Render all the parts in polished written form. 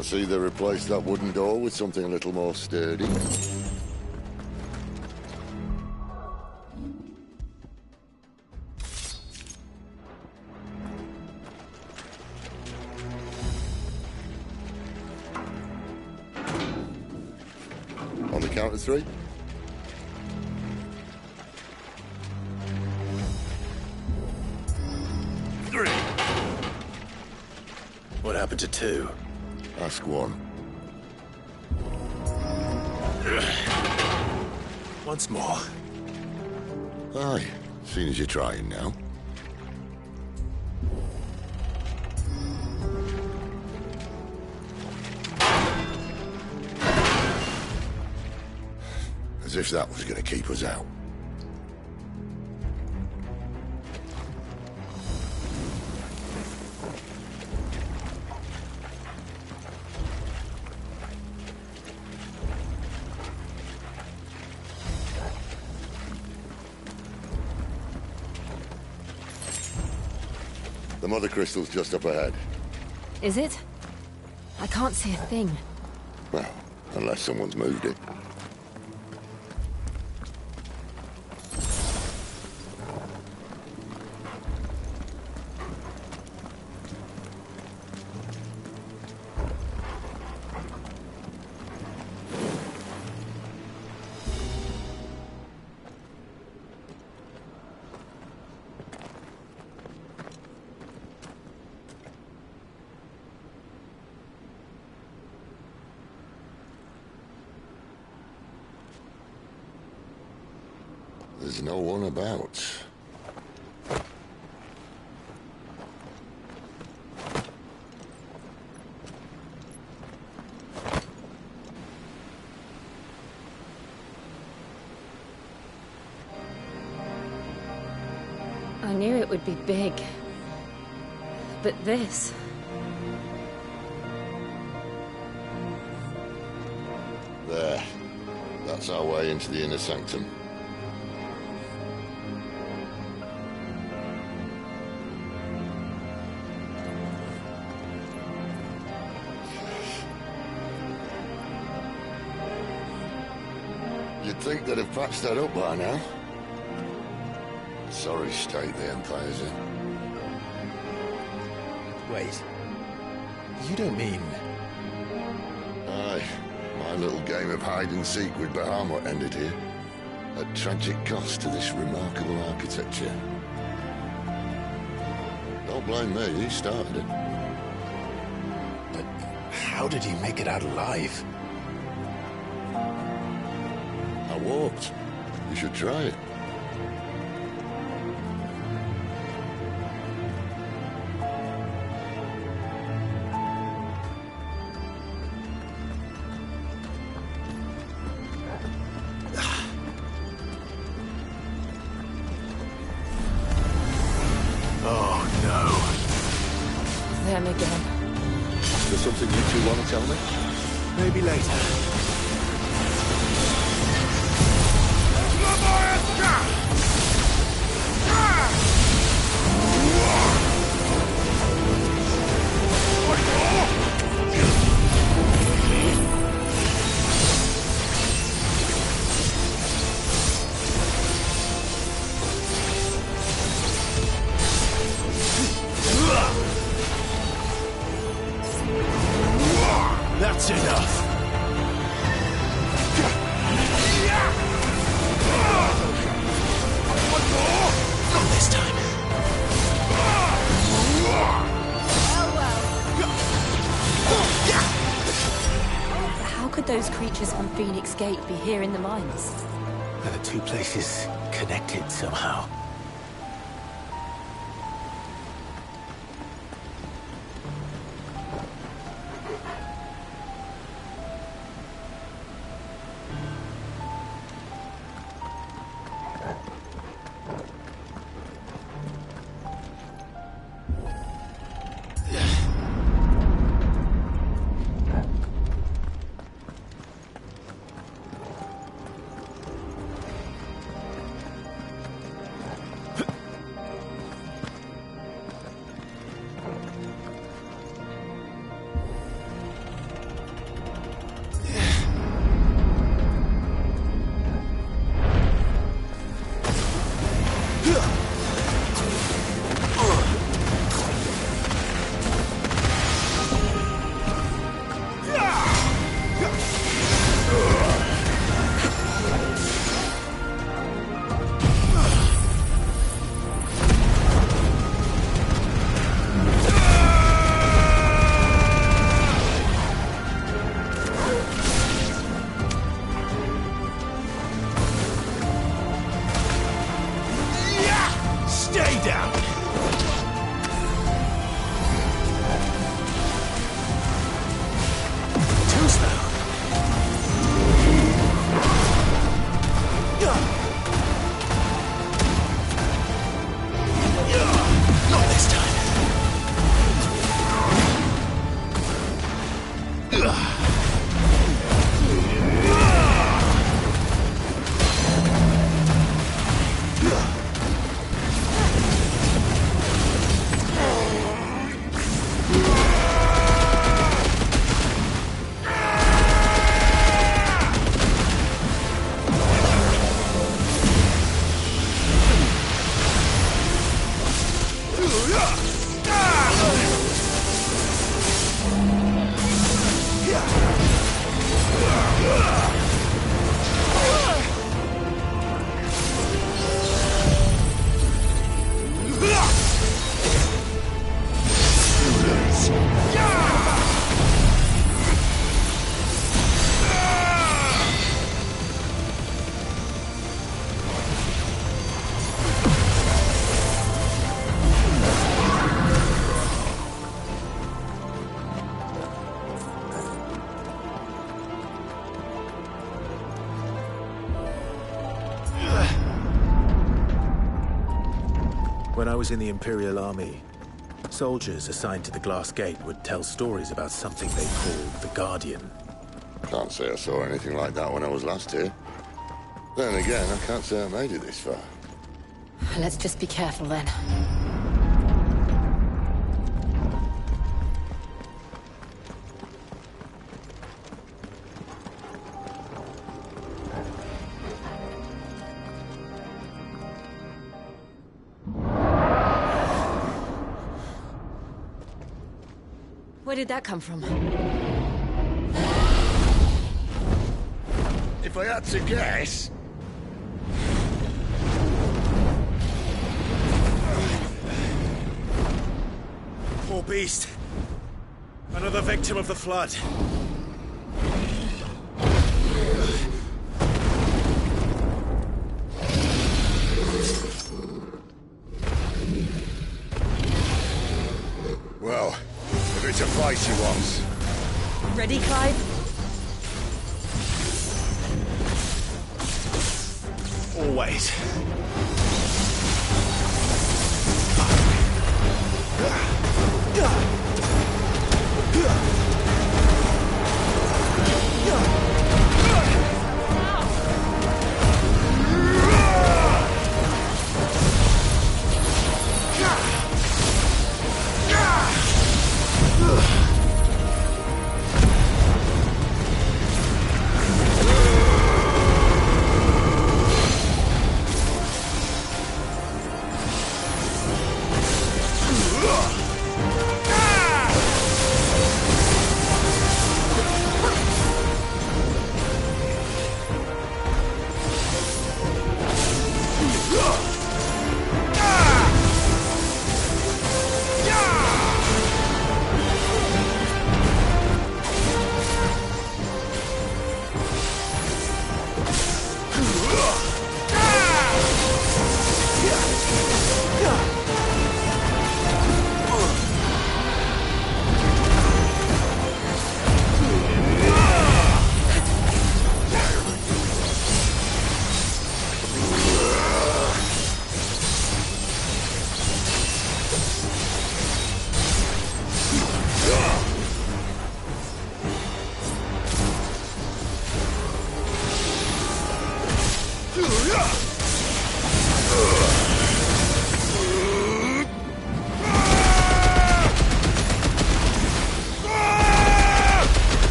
I see they replaced that wooden door with something a little more sturdy. On the count of 3. What happened to 2? Ask 1. Once more. Aye, seeing as you're trying now. As if that was going to keep us out. The mother crystal's just up ahead. Is it? I can't see a thing. Well, unless someone's moved it. There's no one about. I knew it would be big. But this... There. That's our way into the inner sanctum. You'd think they'd have patched that up by now. Sorry state the Empire's in. Wait. You don't mean... Aye. My little game of hide-and-seek with Bahamut ended here. At tragic cost to this remarkable architecture. Don't blame me, he started it. But how did he make it out alive? I walked. You should try it. Oh, no. Them again. Is there something you two want to tell me? Maybe later. That's enough. Not this time. How could those creatures from Phoenix Gate be here in the mines? Are the two places connected somehow? When I was in the Imperial Army, soldiers assigned to the Glass Gate would tell stories about something they called the Guardian. Can't say I saw anything like that when I was last here. Then again, I can't say I made it this far. Let's just be careful then. Where did that come from? If I had to guess... Poor beast. Another victim of the Flood. Well, if it's a fight he wants. Ready, Clive? Always.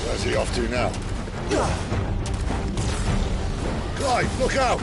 Where's he off to now? Clive, look out!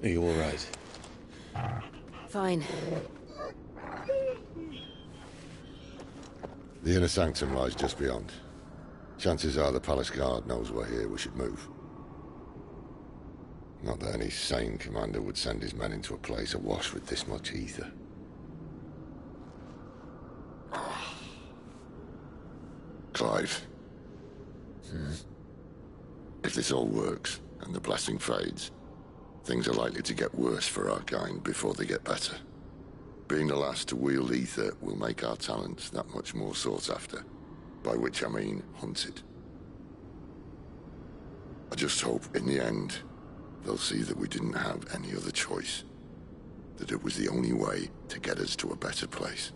Are you all right? Fine. The inner sanctum lies just beyond. Chances are the palace guard knows we're here. We should move. Not that any sane commander would send his men into a place awash with this much ether. Clive. If this all works, and the blessing fades, things are likely to get worse for our kind before they get better. Being the last to wield ether will make our talents that much more sought after. By which I mean hunted. I just hope, in the end, they'll see that we didn't have any other choice. That it was the only way to get us to a better place.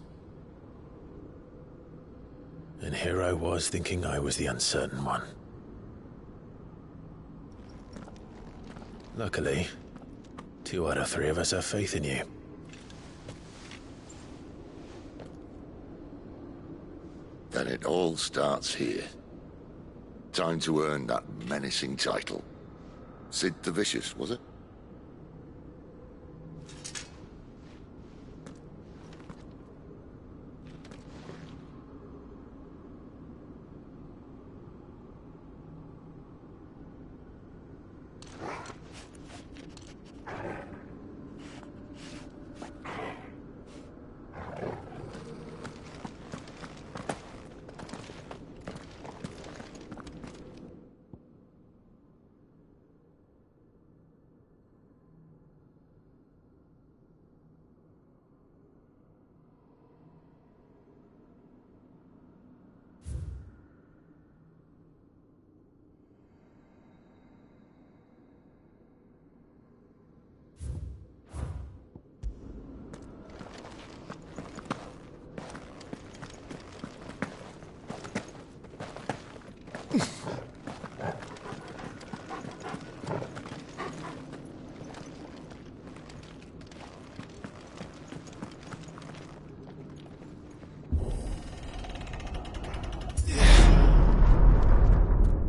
And here I was thinking I was the uncertain one. Luckily, 2 out of 3 of us have faith in you. Then it all starts here. Time to earn that menacing title. Sid the Vicious, was it?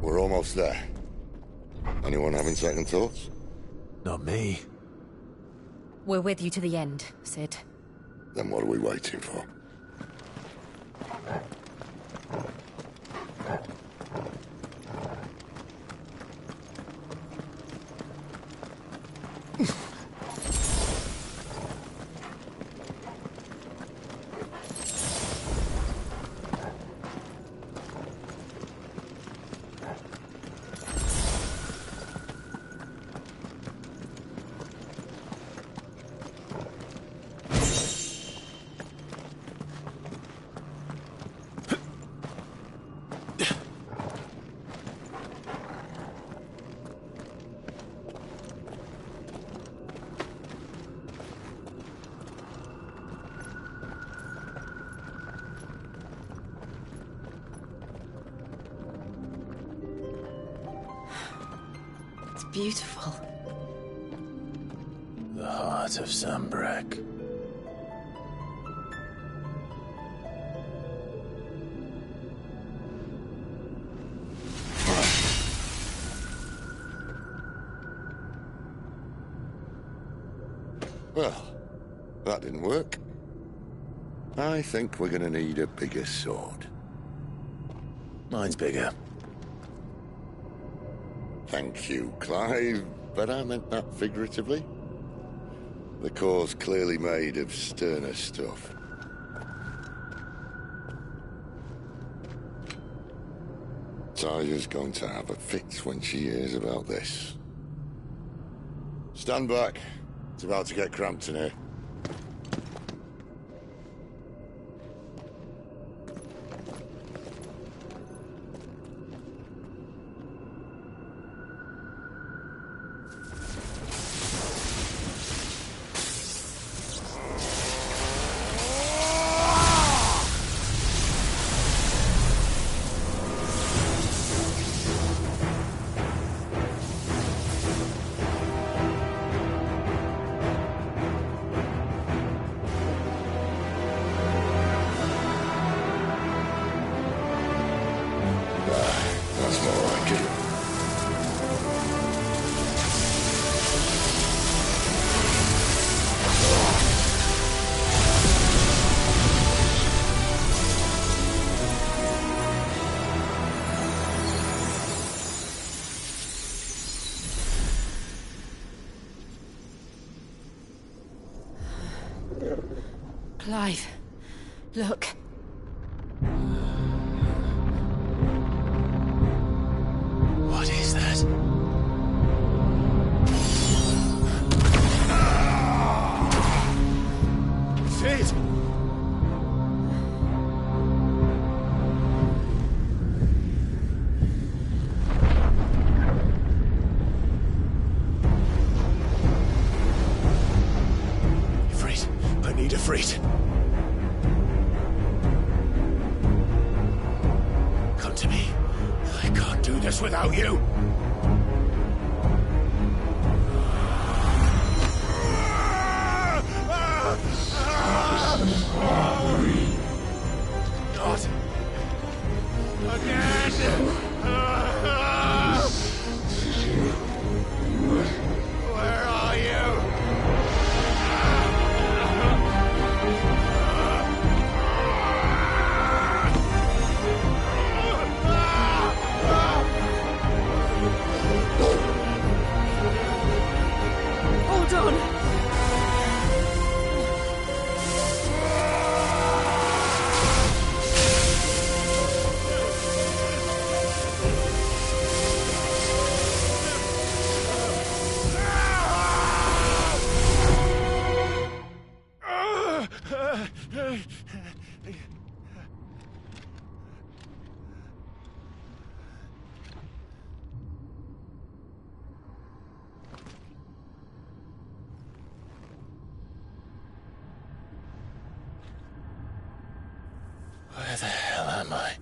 We're almost there. Anyone having second thoughts? Not me. We're with you to the end, Sid. Then what are we waiting for? Beautiful. The heart of Sambrek. Well, that didn't work. I think we're gonna need a bigger sword. Mine's bigger. Thank you, Clive, but I meant that figuratively. The core's clearly made of sterner stuff. Talia's going to have a fit when she hears about this. Stand back. It's about to get cramped in here. That's more like it. Clive, look. What is that? Sid! Ifrit, I need Ifrit. Come to me. I can't do this without you. Not again. Where are you? Hold on. Where the hell am I?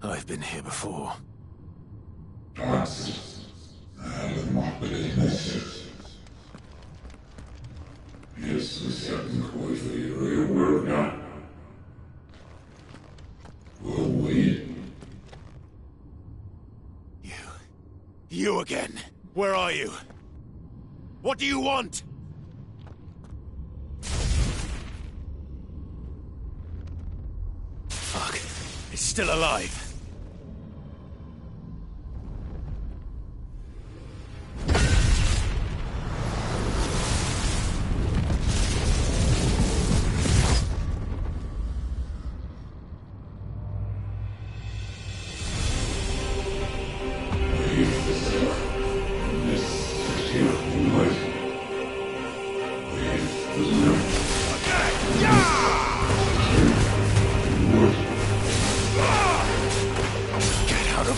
I've been here before. You again. Where are you? What do you want? Fuck. It's still alive.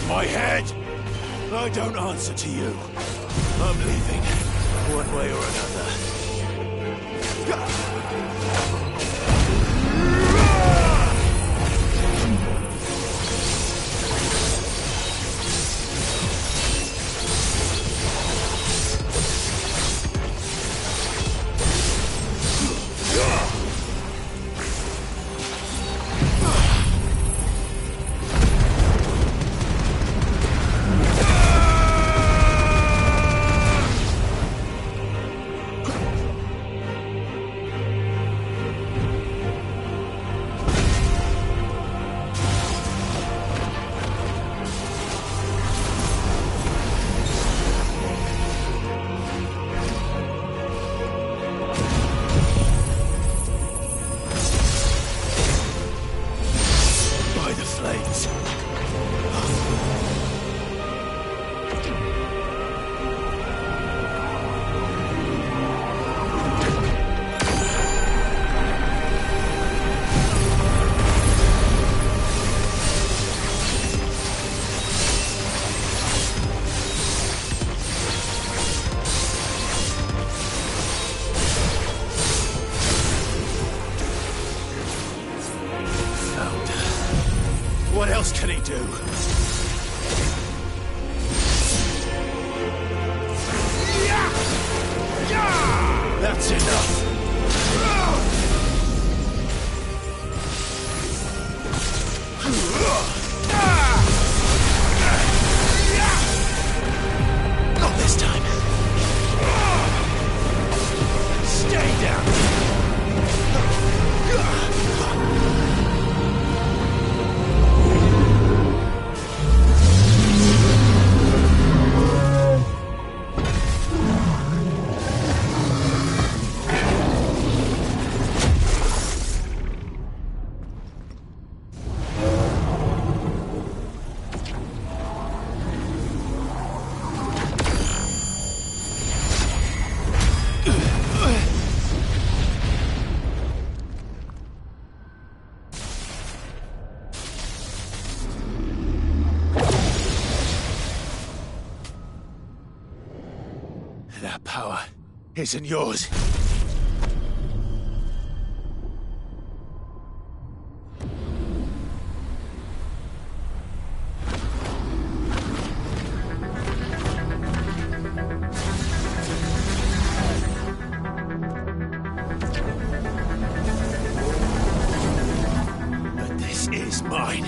My head! I don't answer to you. I'm leaving, one way or another. What else can he do? That's enough! Not this time. Stay down! That power isn't yours. But this is mine.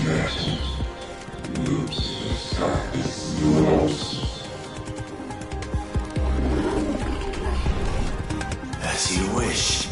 As you wish.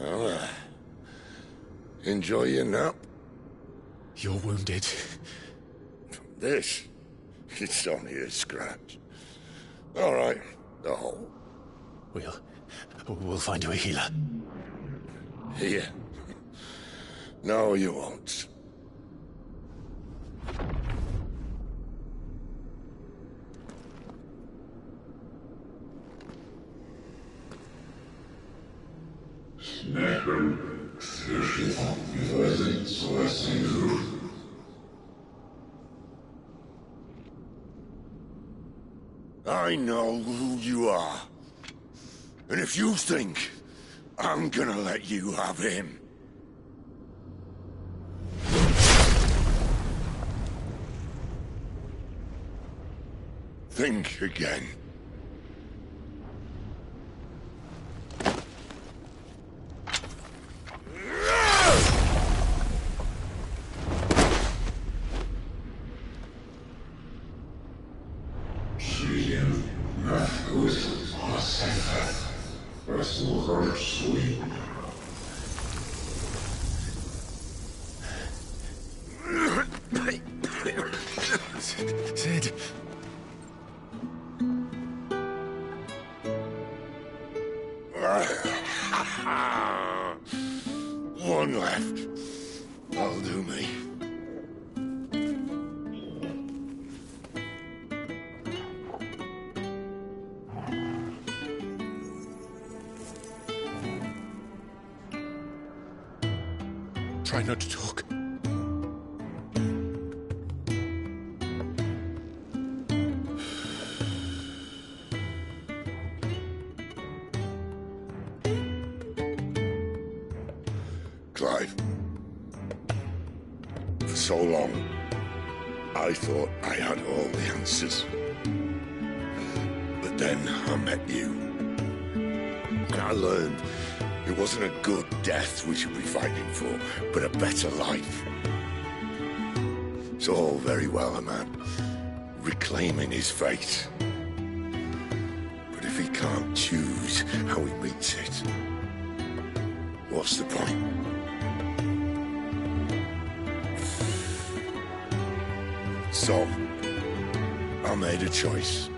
Well, enjoy your nap. You're wounded. This, it's only a scratch. All right, the hole. We'll find you a healer. Here. No, you won't. I know who you are. And if you think I'm gonna let you have him... think again. Sid. One left. That'll do me. Try not to talk. Clive. For so long, I thought I had all the answers. But then I met you. And I learned it wasn't a good death we should be fighting for, but a better life. It's all very well, a man reclaiming his fate. But if he can't choose how he meets it, what's the point? So, I made a choice.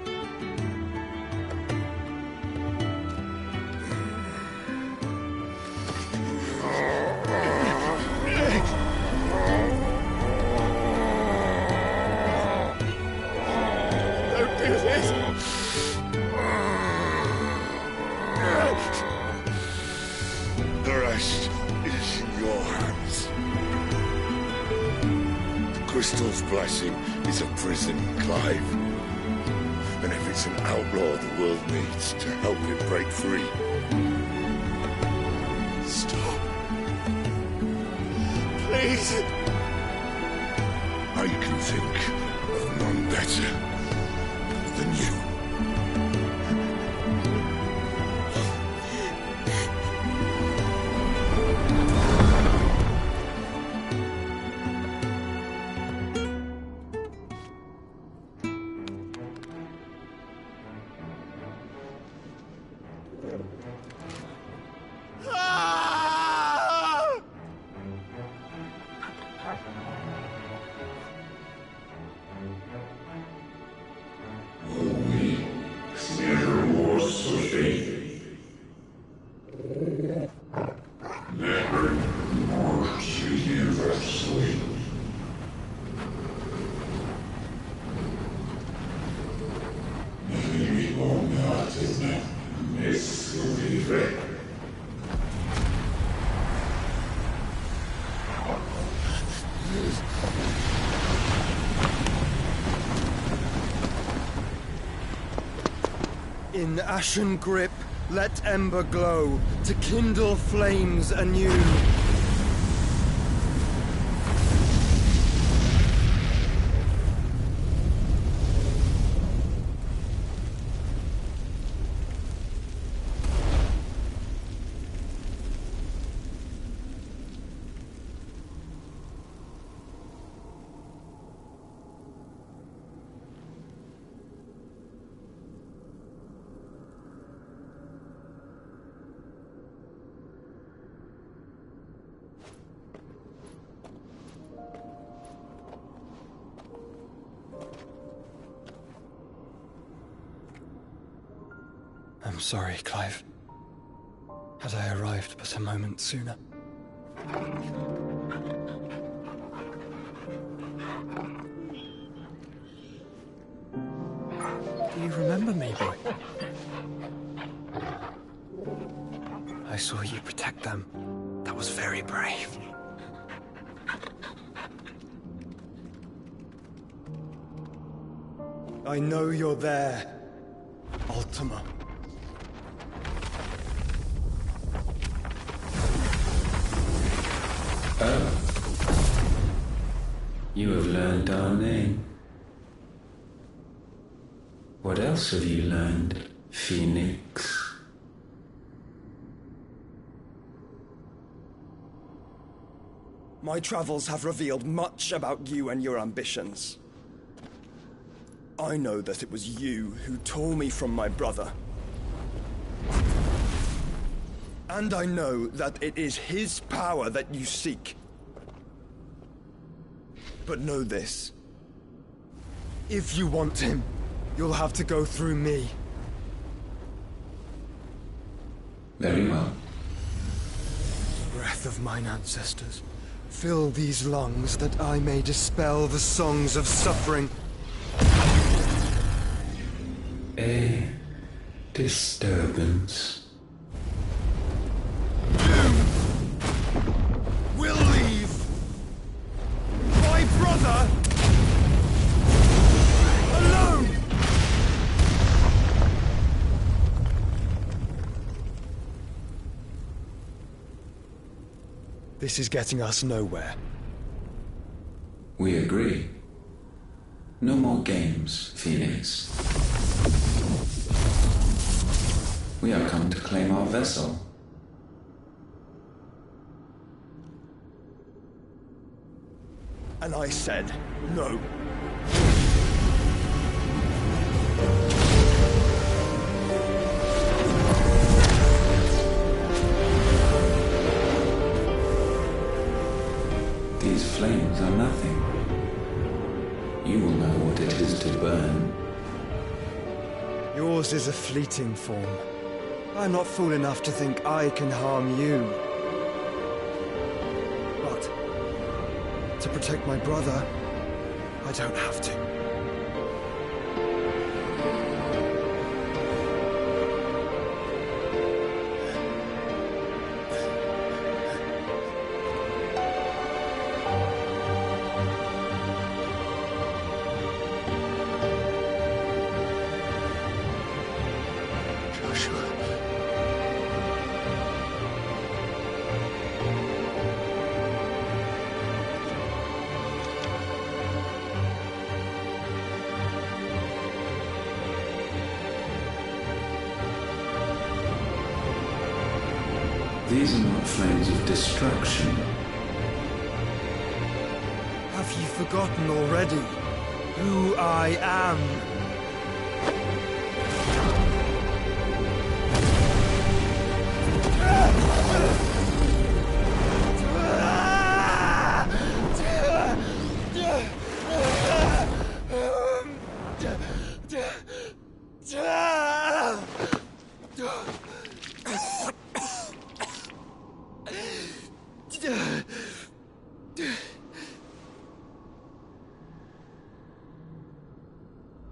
Don't do this! The rest is in your hands. Crystal's blessing is a prison, Clive. And if it's an outlaw the world needs to help it break free... Stop. Please. I can think of none better than you. In ashen grip, let ember glow, to kindle flames anew. I'm sorry, Clive. Had I arrived but a moment sooner. Do you remember me, boy? I saw you protect them. That was very brave. I know you're there, Ultima. Oh. You have learned our name. What else have you learned, Phoenix? My travels have revealed much about you and your ambitions. I know that it was you who tore me from my brother. And I know that it is his power that you seek. But know this. If you want him, you'll have to go through me. Very well. Breath of mine ancestors, fill these lungs that I may dispel the songs of suffering. A disturbance. Will leave my brother alone. This is getting us nowhere. We agree. No more games, Phoenix. We have come to claim our vessel. And I said no. These flames are nothing. You will know what it is to burn. Yours is a fleeting form. I'm not fool enough to think I can harm you. But to protect my brother, I don't have to. These are not flames of destruction. Have you forgotten already who I am?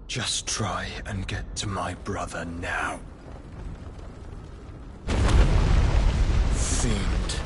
Just try and get to my brother now. Fiend.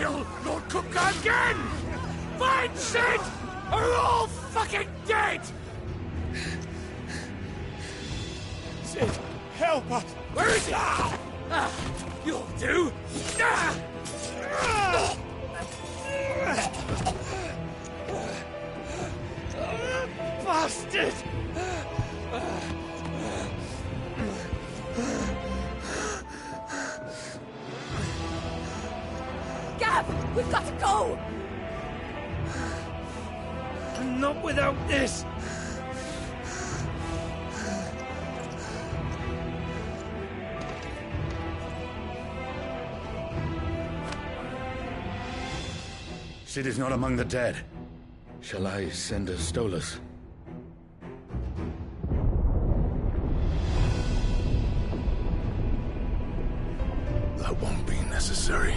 kill Lord Kupka again! Find Sid! Or we're all fucking dead! Sid, help us! Where is he? You'll do! Bastard! Gav, we've got to go! Not without this! Sid is not among the dead. Shall I send a Stolas? That won't be necessary.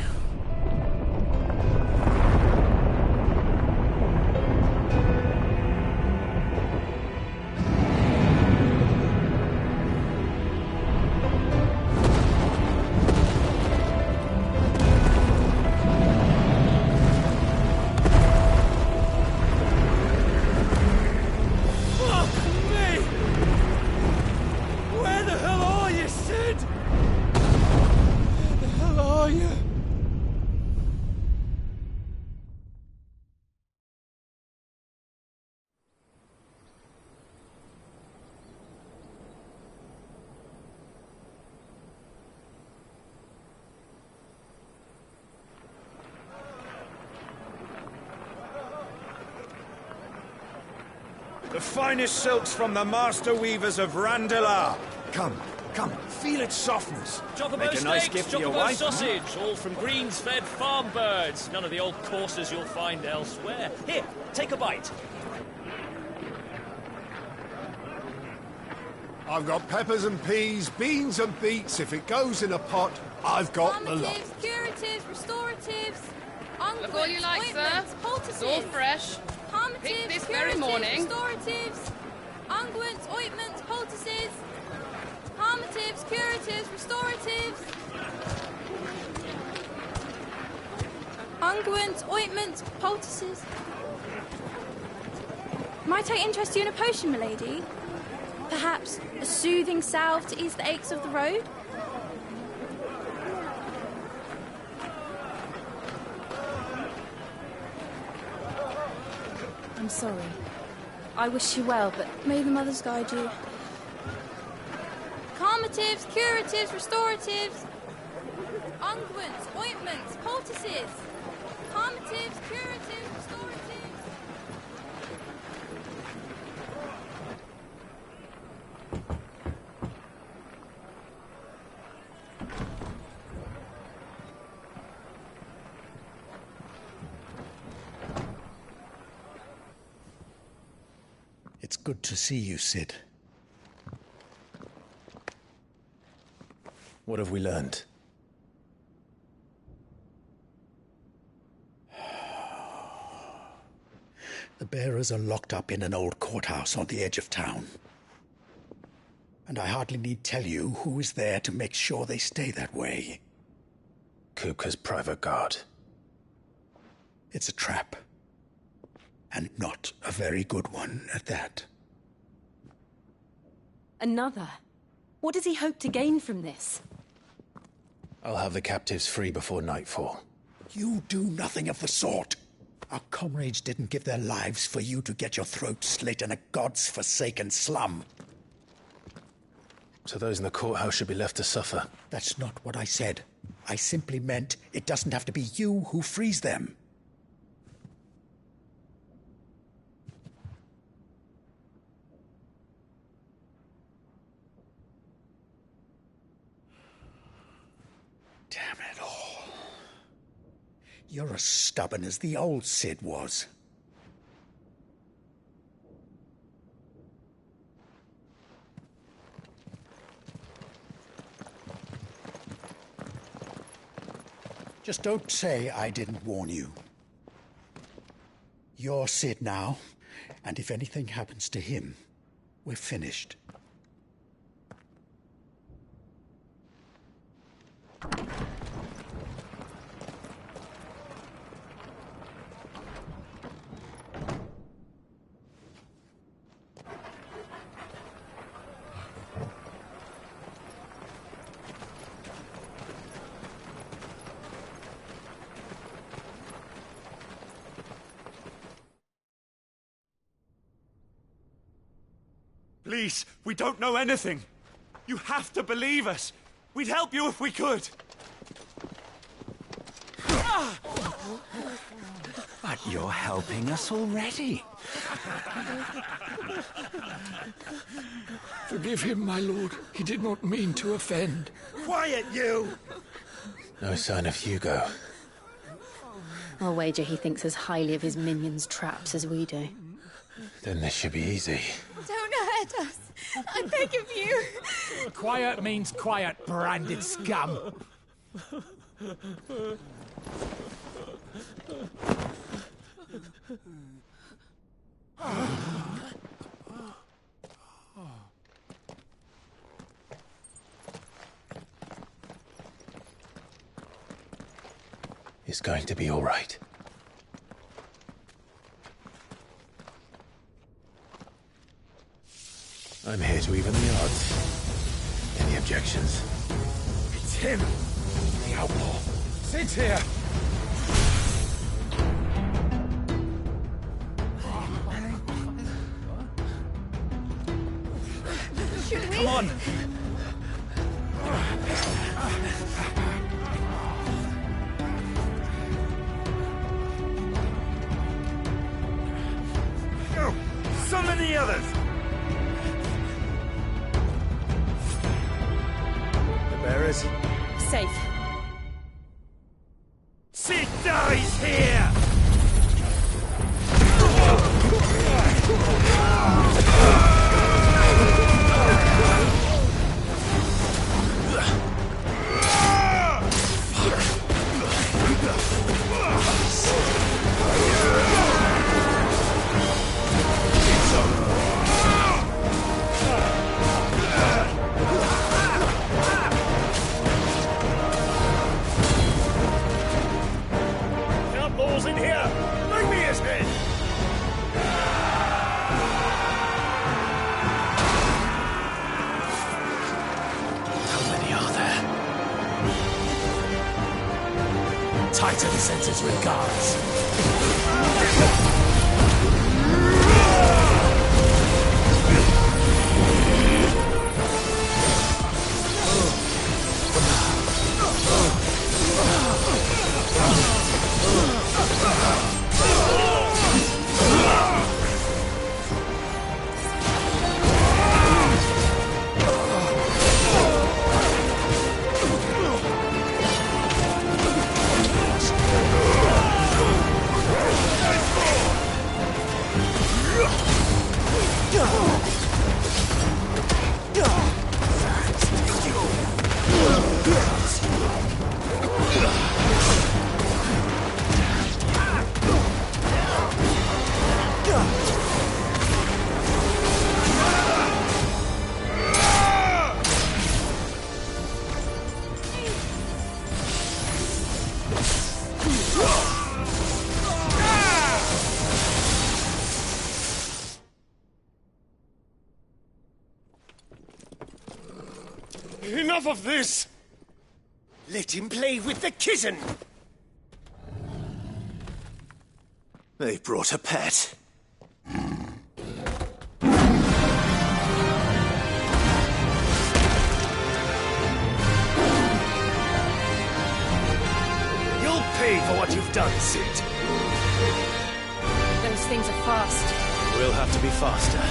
The finest silks from the master weavers of Randalar. Come, come, feel its softness. Chocobo Make a nice steaks, gift for your chocobo wife. sausage, all from greens-fed farm birds. None of the old courses you'll find elsewhere. Here, take a bite. I've got peppers and peas, beans and beets. If it goes in a pot, I've got the lot. Calmatives, curatives, restoratives, unguents, Look all you like, sir. ointments, It's all poultices. fresh. Calmatives, Picked this curatives, very morning. restoratives, unguents, ointments, poultices. Calmatives, curatives, restoratives. Unguents, ointments, poultices. Might I interest you in a potion, milady? Perhaps a soothing salve to ease the aches of the road? I'm sorry. I wish you well, but may the mothers guide you. Calmatives, curatives, restoratives. Unguents, ointments, poultices. Calmatives, curatives, restoratives. It's good to see you, Sid. What have we learned? The bearers are locked up in an old courthouse on the edge of town. And I hardly need tell you who is there to make sure they stay that way. Kupka's private guard. It's a trap. And not a very good one at that. Another? What does he hope to gain from this? I'll have the captives free before nightfall. You do nothing of the sort. Our comrades didn't give their lives for you to get your throat slit in a god's forsaken slum. So those in the courthouse should be left to suffer. That's not what I said. I simply meant it doesn't have to be you who frees them. Damn it all. You're as stubborn as the old Sid was. Just don't say I didn't warn you. You're Sid now, and if anything happens to him, we're finished. Please, we don't know anything. You have to believe us. We'd help you if we could. But you're helping us already. Forgive him, my lord. He did not mean to offend. Quiet, you! No sign of Hugo. I'll wager he thinks as highly of his minions' traps as we do. Then this should be easy. Don't hurt us. I beg of you. Quiet means quiet, branded scum. It's going to be all right. I'm here to even the odds. Any objections? It's him! The outlaw. Sit here! Should we? Come on! Go! Summon the others! The bearers? Safe. Sid dies here! Outlaws in here! Bring me his head! How many are there? Titan sends his regards. Enough of this! Let him play with the kitten! They brought a pet. You'll pay for what you've done, Sid. Those things are fast. We'll have to be faster.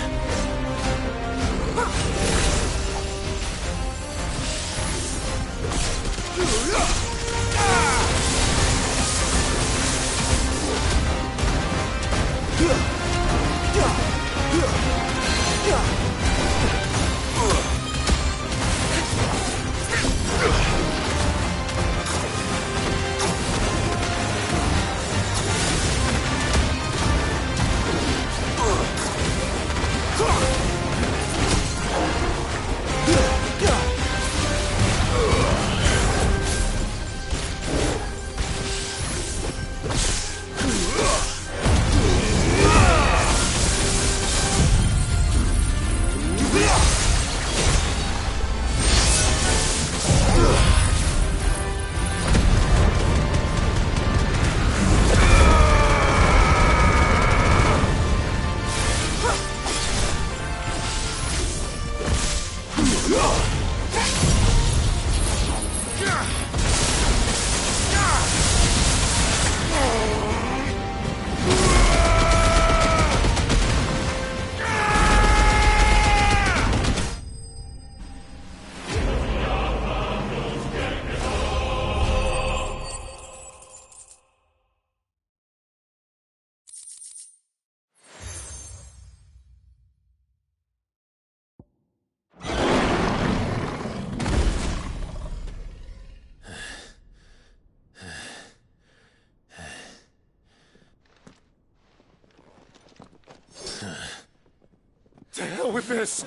with this?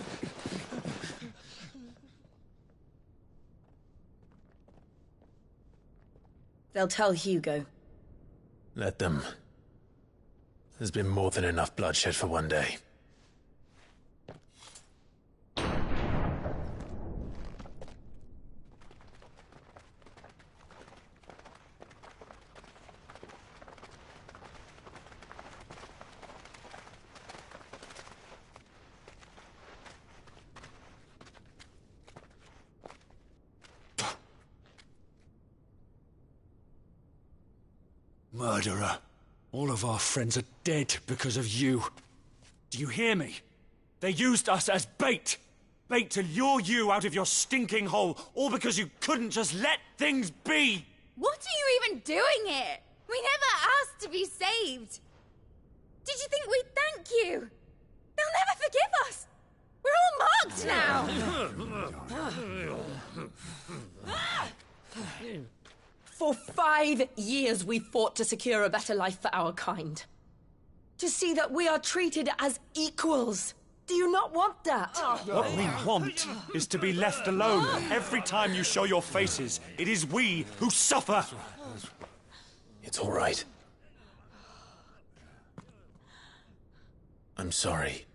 They'll tell Hugo. Let them. There's been more than enough bloodshed for one day. Murderer. All of our friends are dead because of you. Do you hear me? They used us as bait. Bait to lure you out of your stinking hole, all because you couldn't just let things be. What are you even doing here? We never asked to be saved. Did you think we'd thank you? They'll never forgive us. We're all marked now. For 5 years we fought to secure a better life for our kind. To see that we are treated as equals. Do you not want that? What we want is to be left alone. Every time you show your faces, it is we who suffer. It's all right. I'm sorry.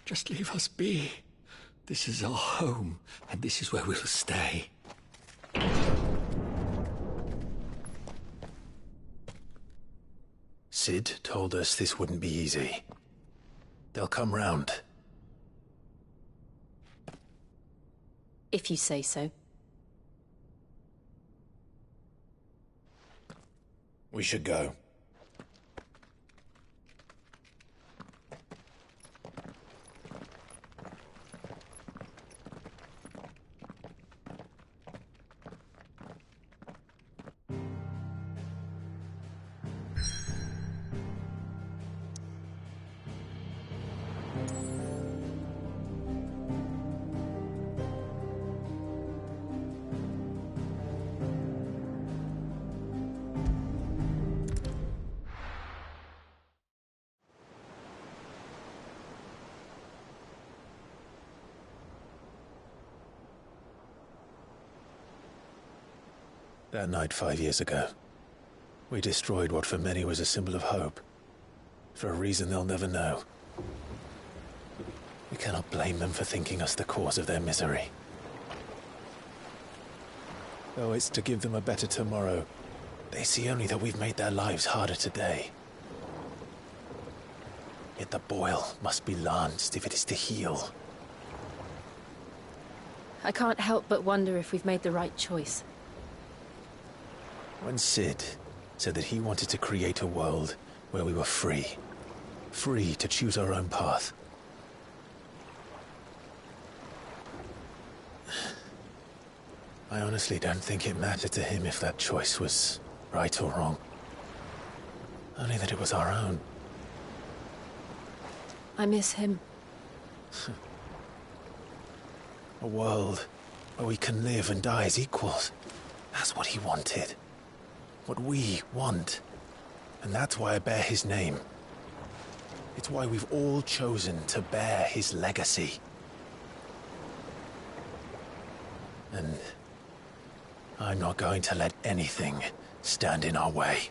Just leave us be. This is our home, and this is where we'll stay. Sid told us this wouldn't be easy. They'll come round. If you say so. We should go. That night 5 years ago, we destroyed what for many was a symbol of hope. For a reason they'll never know. We cannot blame them for thinking us the cause of their misery. Though it's to give them a better tomorrow, they see only that we've made their lives harder today. Yet the boil must be lanced if it is to heal. I can't help but wonder if we've made the right choice. When Sid said that he wanted to create a world where we were free. Free to choose our own path. I honestly don't think it mattered to him if that choice was right or wrong. Only that it was our own. I miss him. A world where we can live and die as equals. That's what he wanted. What we want. And that's why I bear his name. It's why we've all chosen to bear his legacy. And I'm not going to let anything stand in our way.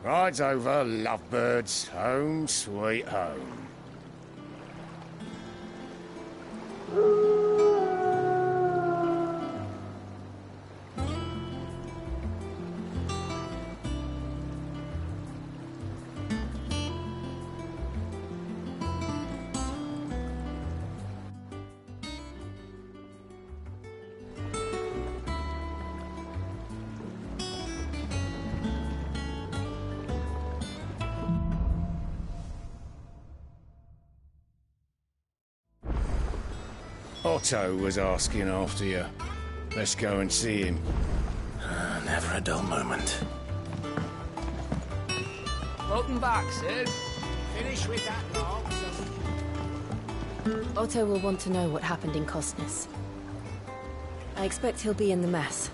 Ride's over, lovebirds. Home sweet home. Otto was asking after you. Let's go and see him. Never a dull moment. Welcome back, Sid. Finish with that now. Otto will want to know what happened in Costness. I expect he'll be in the mess.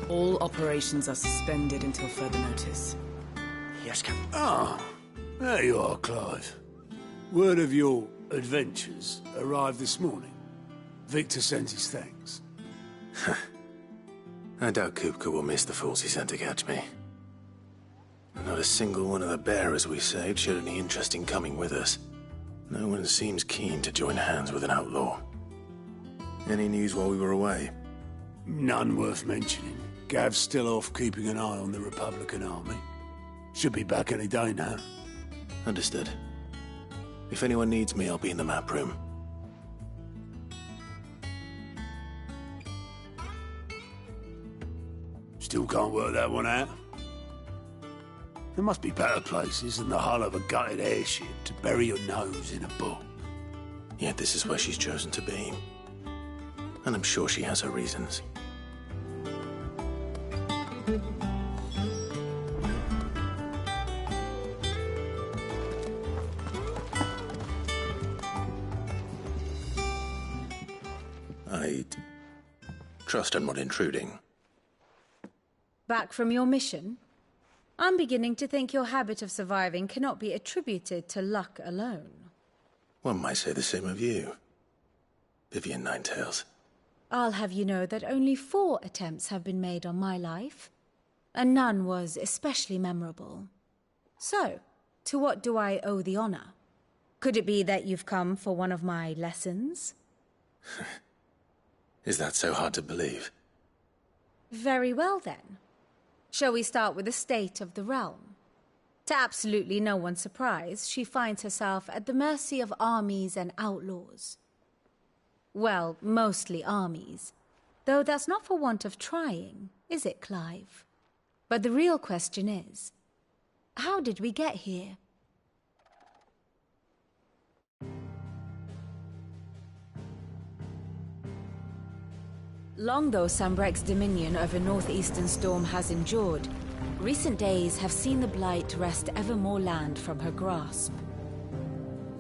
All operations are suspended until further notice. Yes, Captain. Ah, there you are, Clive. Word of your adventures arrived this morning. Victor sends his thanks. I doubt Kupka will miss the fools he sent to catch me. Not a single one of the bearers we saved showed any interest in coming with us. No one seems keen to join hands with an outlaw. Any news while we were away? None worth mentioning. Gav's still off keeping an eye on the Republican army. Should be back any day now. Understood. If anyone needs me, I'll be in the map room. Still can't work that one out. There must be better places than the hull of a gutted airship to bury your nose in a book. Yet this is where she's chosen to be. And I'm sure she has her reasons. I trust I'm not intruding. Back from your mission? I'm beginning to think your habit of surviving cannot be attributed to luck alone. One might say the same of you, Vivian Ninetails. I'll have you know that only 4 attempts have been made on my life, and none was especially memorable. So, to what do I owe the honor? Could it be that you've come for one of my lessons? Is that so hard to believe? Very well, then. Shall we start with the state of the realm? To absolutely no one's surprise, she finds herself at the mercy of armies and outlaws. Well, mostly armies. Though that's not for want of trying, is it, Clive? But the real question is, how did we get here? Long though Sambrek's dominion over northeastern Storm has endured, recent days have seen the Blight wrest ever more land from her grasp.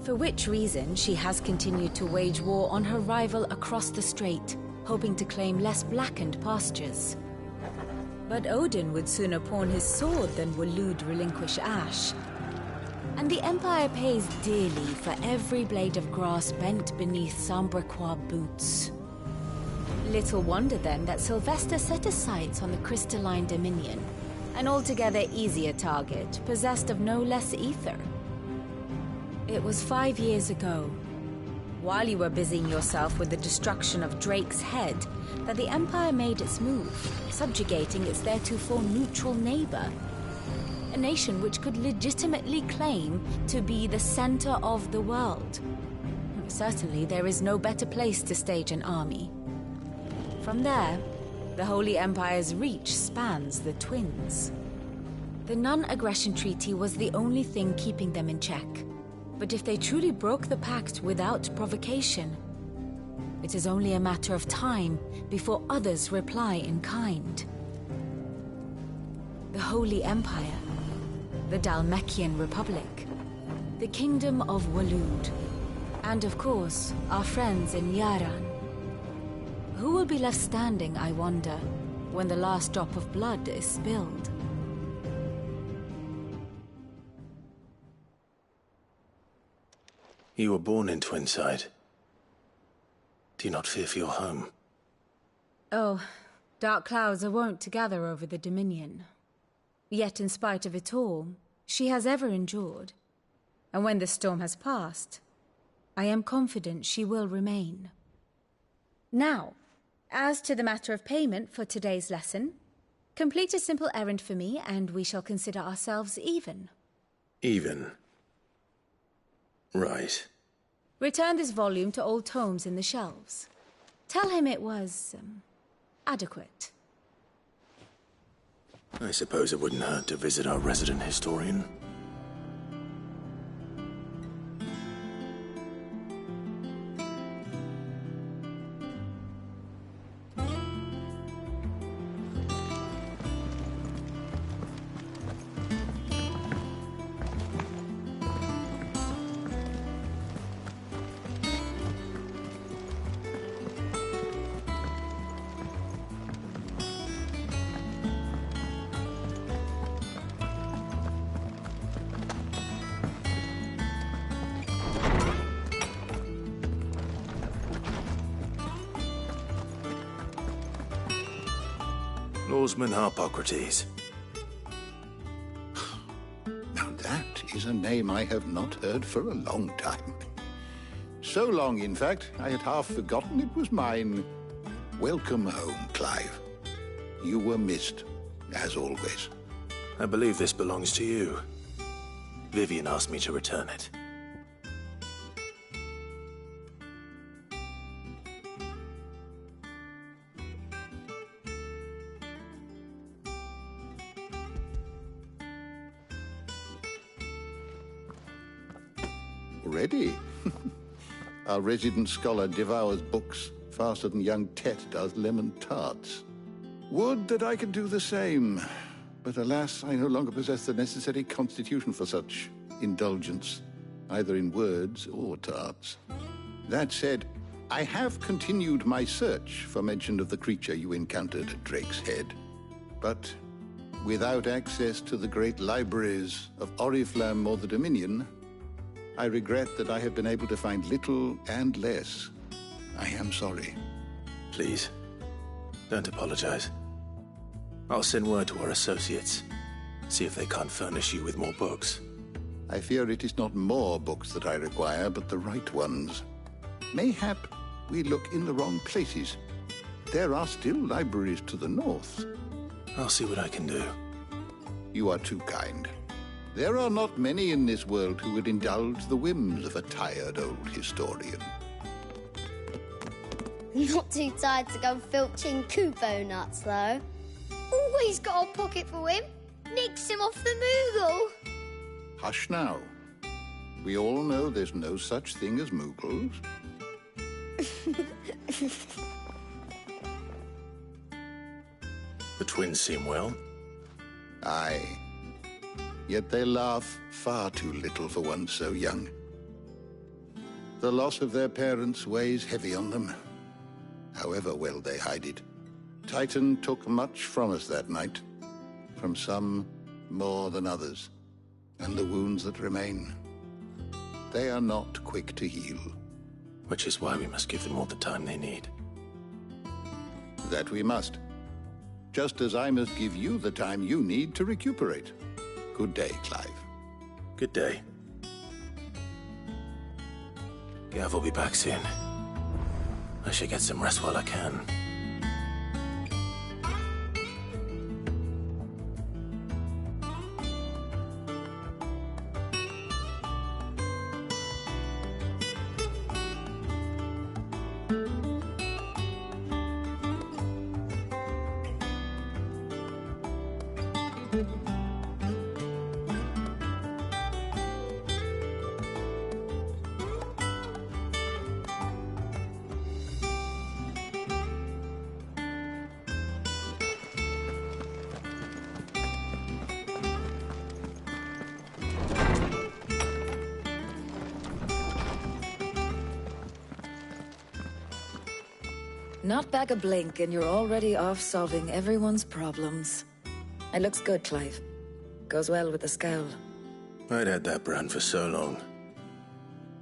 For which reason she has continued to wage war on her rival across the strait, hoping to claim less blackened pastures. But Odin would sooner pawn his sword than Waloed relinquish Ash. And the Empire pays dearly for every blade of grass bent beneath Sambrequois boots. Little wonder then that Sylvester set his sights on the crystalline dominion, an altogether easier target, possessed of no less ether. It was 5 years ago, while you were busying yourself with the destruction of Drake's head, that the Empire made its move, subjugating its theretofore neutral neighbor. A nation which could legitimately claim to be the center of the world. Certainly there is no better place to stage an army. From there, the Holy Empire's reach spans the Twins. The non-aggression treaty was the only thing keeping them in check. But if they truly broke the pact without provocation, it is only a matter of time before others reply in kind. The Holy Empire, the Dhalmekian Republic, the Kingdom of Waloed, and of course, our friends in Yaran. Who will be left standing, I wonder, when the last drop of blood is spilled? You were born in Twinside. Do you not fear for your home? Oh, dark clouds are wont to gather over the Dominion. Yet in spite of it all, she has ever endured. And when the storm has passed, I am confident she will remain. Now, as to the matter of payment for today's lesson, complete a simple errand for me and we shall consider ourselves even. Even? Right. Return this volume to old tomes in the shelves. Tell him it was, adequate? I suppose it wouldn't hurt to visit our resident historian. Lawsman Harpocrates. Now that is a name I have not heard for a long time. So long, in fact, I had half forgotten it was mine. Welcome home, Clive. You were missed, as always. I believe this belongs to you. Vivian asked me to return it. Already? Our resident scholar devours books faster than young Tet does lemon tarts. Would that I could do the same. But alas, I no longer possess the necessary constitution for such indulgence, either in words or tarts. That said, I have continued my search for mention of the creature you encountered at Drake's Head. But without access to the great libraries of Oriflamme or the Dominion, I regret that I have been able to find little and less. I am sorry. Please, don't apologize. I'll send word to our associates. See if they can't furnish you with more books. I fear it is not more books that I require, but the right ones. Mayhap we look in the wrong places. There are still libraries to the north. I'll see what I can do. You are too kind. There are not many in this world who would indulge the whims of a tired old historian. Not too tired to go filching Kupo nuts, though. Always got a pocket for him. Nicks him off the Moogle. Hush now. We all know there's no such thing as Moogles. The twins seem well. Aye. Yet they laugh far too little for one so young. The loss of their parents weighs heavy on them, however well they hide it. Titan took much from us that night, from some more than others, and the wounds that remain, they are not quick to heal. Which is why we must give them all the time they need. That we must. Just as I must give you the time you need to recuperate. Good day, Clive. Good day. Gav will be back soon. I should get some rest while I can. Not back a blink and you're already off solving everyone's problems. It looks good, Clive. Goes well with the scowl. I'd had that brand for so long.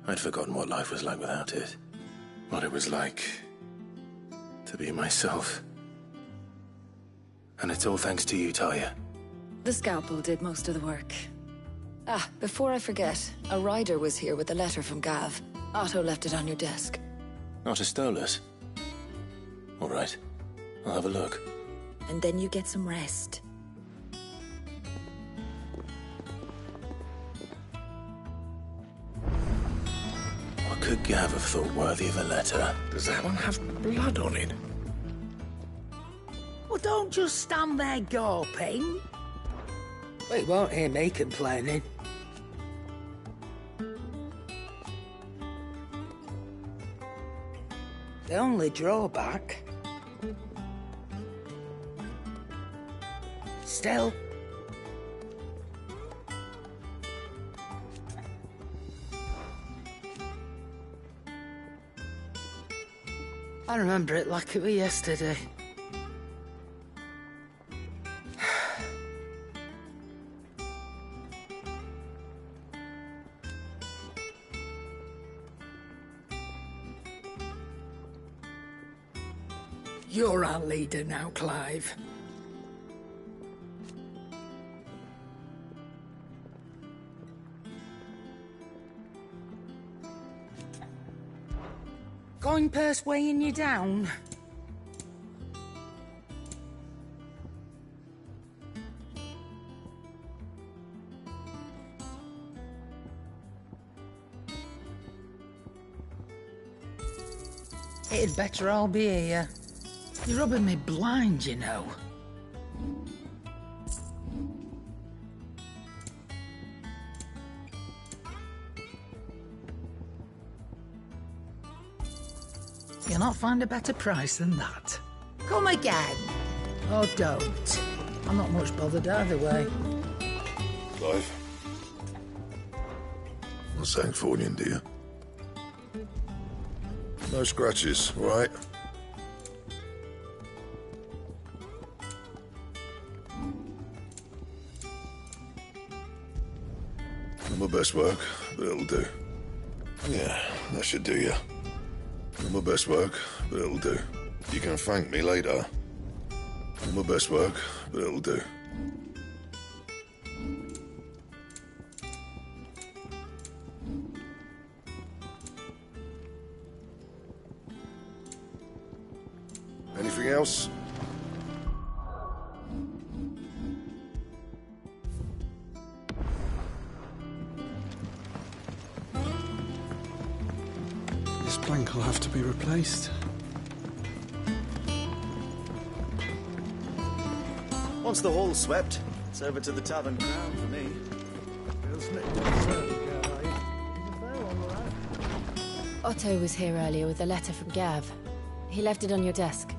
I'd forgotten what life was like without it. What it was like to be myself. And it's all thanks to you, Talia. The scalpel did most of the work. Ah, before I forget, a rider was here with a letter from Gav. Otto left it on your desk. Not a stolus. All right, I'll have a look. And then you get some rest. What could Gav have thought worthy of a letter? Does that one have blood on it? don't just stand there gawping. Well, you won't hear me complaining. The only drawback... Still... I remember it like it was yesterday. You're our leader now, Clive. Coin purse weighing you down? It'd better all be here. You're rubbing me blind, you know. You'll not find a better price than that. Come again. Or don't. I'm not much bothered either way. Clive. Not Sancfordian, do you? No scratches, right? Not my best work, but it'll do. Yeah, that should do you. Not my best work, but it'll do. You can thank me later. Not my best work, but it'll do. Anything else? This plank will have to be replaced. Once the hall's swept, it's over to the Tavern Crown for me. Otto was here earlier with a letter from Gav. He left it on your desk.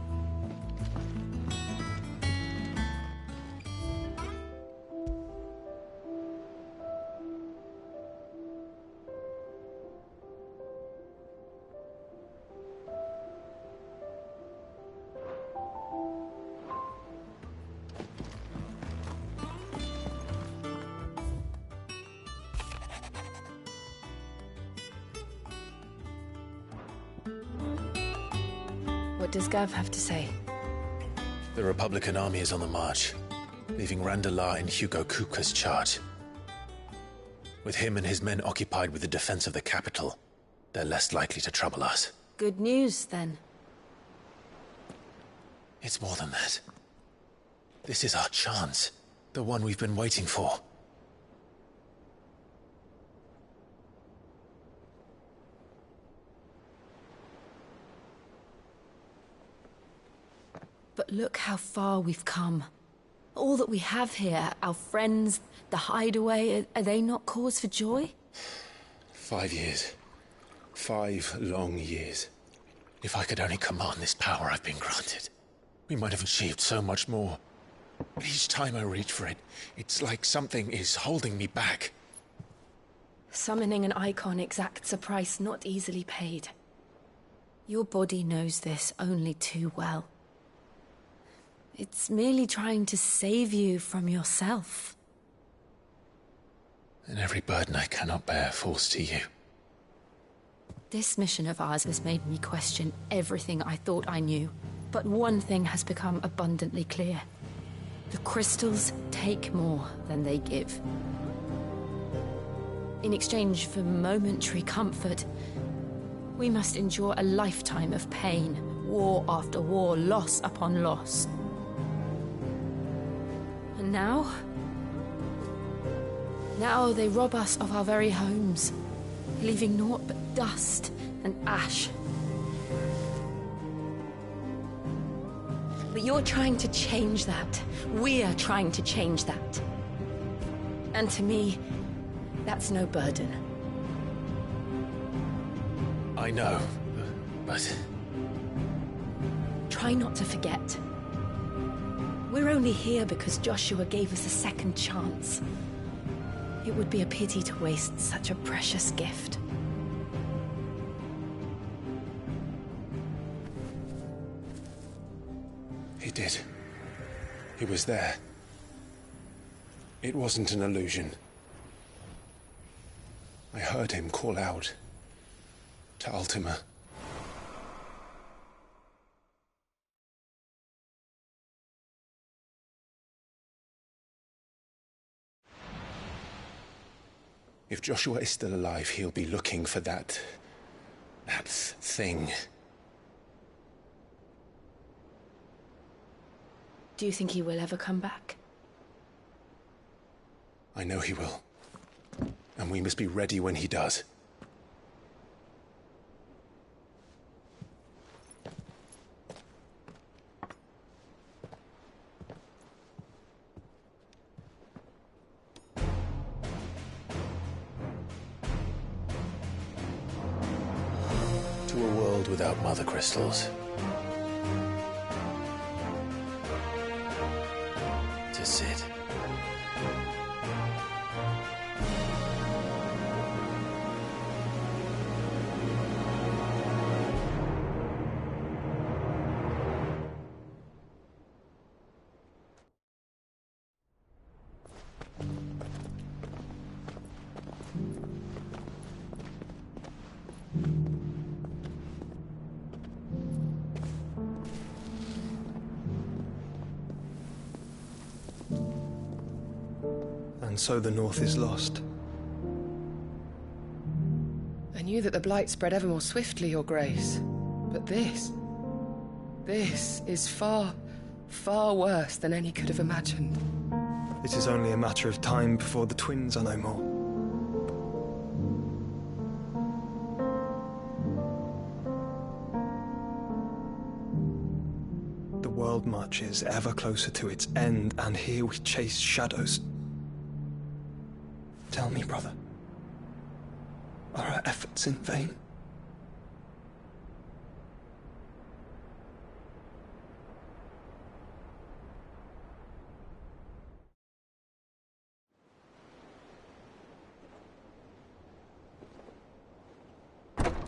What does Gav have to say? The Republican army is on the march, leaving Randalar in Hugo Kupka's charge. With him and his men occupied with the defense of the capital, they're less likely to trouble us. Good news, then. It's more than that. This is our chance, the one we've been waiting for. But look how far we've come. All that we have here, our friends, the hideaway, are they not cause for joy? 5 years. 5 long years. If I could only command this power I've been granted, we might have achieved so much more. But each time I reach for it, it's like something is holding me back. Summoning an icon exacts a price not easily paid. Your body knows this only too well. It's merely trying to save you from yourself. And every burden I cannot bear falls to you. This mission of ours has made me question everything I thought I knew. But one thing has become abundantly clear. The crystals take more than they give. In exchange for momentary comfort, we must endure a lifetime of pain, war after war, loss upon loss. And now they rob us of our very homes, leaving naught but dust and ash. But you're trying to change that. We're trying to change that. And to me, that's no burden. I know, but... Try not to forget. We're only here because Joshua gave us a second chance. It would be a pity to waste such a precious gift. He did. He was there. It wasn't an illusion. I heard him call out to Ultima. If Joshua is still alive, he'll be looking for that thing. Do you think he will ever come back? I know he will. And we must be ready when he does. To a world without mother crystals. To Sid. And so the North is lost. I knew that the Blight spread ever more swiftly, Your Grace. But this is far, far worse than any could have imagined. It is only a matter of time before the twins are no more. The world marches ever closer to its end, and here we chase shadows. Tell me, brother, are our efforts in vain?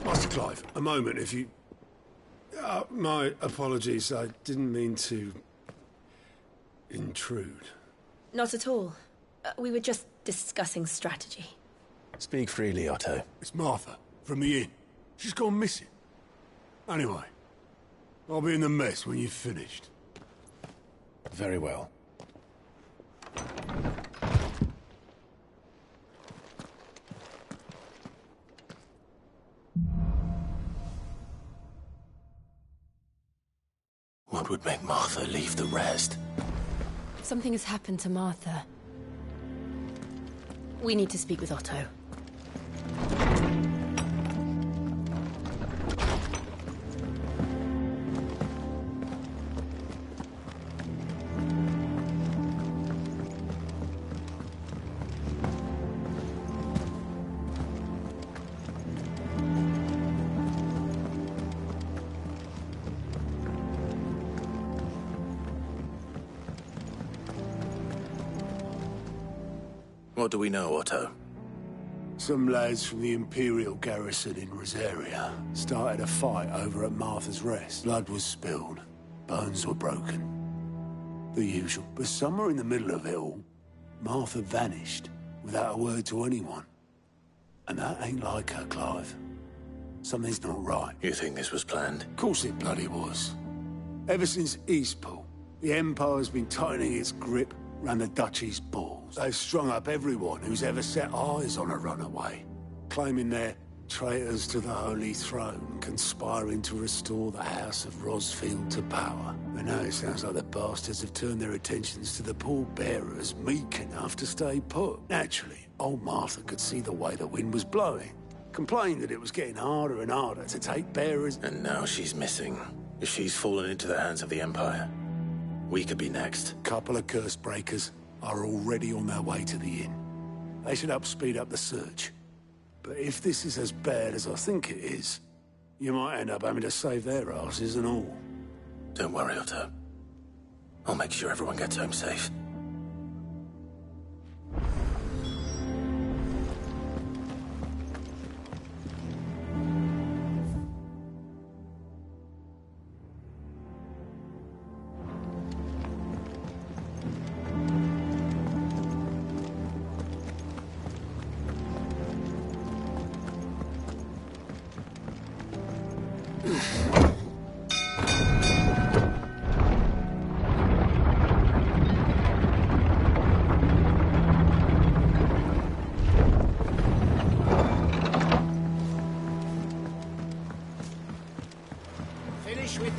Master Clive, a moment, if you... my apologies, I didn't mean to... intrude. Not at all. We were just discussing strategy. Speak freely, Otto. It's Martha, from the inn. She's gone missing. Anyway, I'll be in the mess when you've finished. Very well. What would make Martha leave the rest? Something has happened to Martha. We need to speak with Otto. What do we know, Otto? Some lads from the Imperial garrison in Rosaria started a fight over at Martha's Rest. Blood was spilled. Bones were broken. The usual. But somewhere in the middle of it all, Martha vanished without a word to anyone. And that ain't like her, Clive. Something's not right. You think this was planned? Of course it bloody was. Ever since Eastpool, the Empire's been tightening its grip round the Duchy's balls. They've strung up everyone who's ever set eyes on a runaway, claiming they're traitors to the Holy Throne, conspiring to restore the House of Rosfield to power. But now it sounds like the bastards have turned their attentions to the pallbearers meek enough to stay put. Naturally, old Martha could see the way the wind was blowing, complained that it was getting harder and harder to take bearers. And now she's missing. She's fallen into the hands of the Empire. We could be next. Couple of curse breakers are already on their way to the inn. They should help speed up the search. But if this is as bad as I think it is, you might end up having to save their asses and all. Don't worry, Otto. I'll make sure everyone gets home safe.